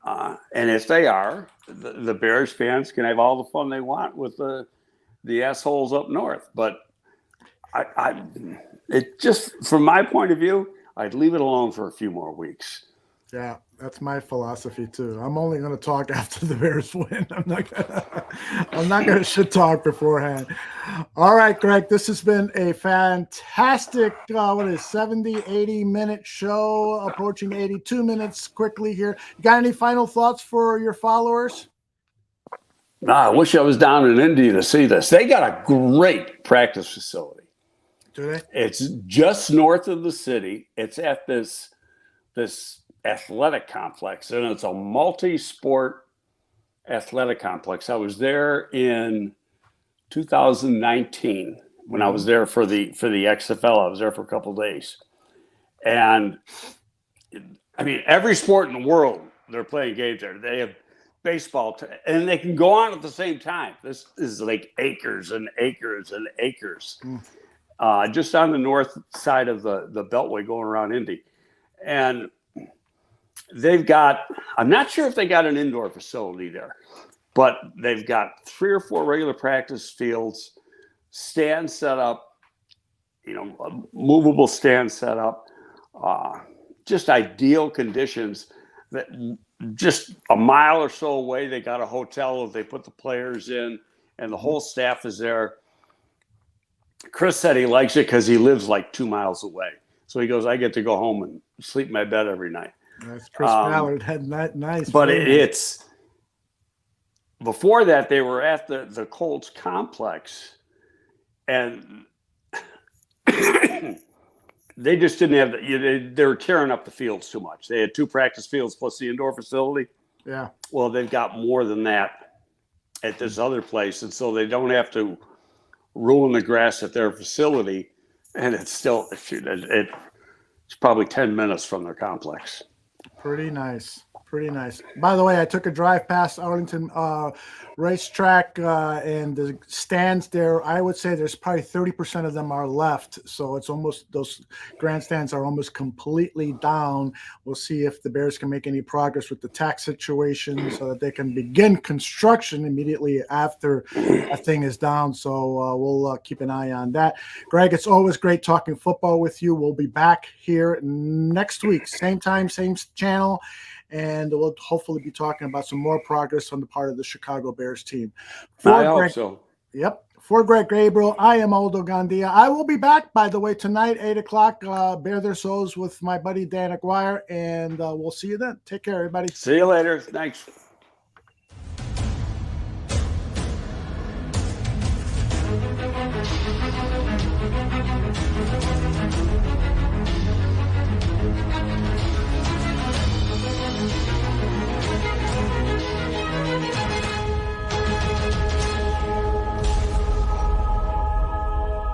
And if they are, the Bears fans can have all the fun they want with the assholes up north. But it just, from my point of view, I'd leave it alone for a few more weeks. Yeah, that's my philosophy too. I'm only going to talk after the Bears win. I'm not going to shit talk beforehand. All right, Greg, this has been a fantastic, 70, 80-minute show, approaching 82 minutes quickly here. You got any final thoughts for your followers? No, I wish I was down in Indy to see this. They got a great practice facility. Do they? It's just north of the city. It's at this athletic complex, and it's a multi-sport athletic complex. I was there in 2019 when I was there for the XFL. I was there for a couple of days, and I mean, every sport in the world, they're playing games there. They have baseball, and they can go on at the same time. This is like acres and acres and acres, just on the north side of the Beltway going around Indy, and they've got, I'm not sure if they got an indoor facility there, but they've got 3 or 4 regular practice fields, stands set up, movable stands set up, just ideal conditions. That just a mile or so away, they got a hotel that they put the players in, and the whole staff is there. Chris said he likes it because he lives like 2 miles away. So he goes, I get to go home and sleep in my bed every night. That's Chris Ballard had nice. But it's before that, they were at the Colts complex, and they just didn't have they were tearing up the fields too much. They had 2 practice fields plus the indoor facility. Yeah. Well, they've got more than that at this other place, and so they don't have to ruin the grass at their facility. And it's still it's probably 10 minutes from their complex. Pretty nice. By the way, I took a drive past Arlington racetrack and the stands there. I would say there's probably 30% of them are left. So it's almost, those grandstands are almost completely down. We'll see if the Bears can make any progress with the tax situation so that they can begin construction immediately after that thing is down. So we'll keep an eye on that. Greg, it's always great talking football with you. We'll be back here next week, same time, same channel. And we'll hopefully be talking about some more progress on the part of the Chicago Bears team. I hope so. Yep. For Greg Gabriel, I am Aldo Gandia. I will be back, by the way, tonight, 8 o'clock, Bear Their Souls with my buddy Dan Aguirre, and we'll see you then. Take care, everybody. See you later. Thanks.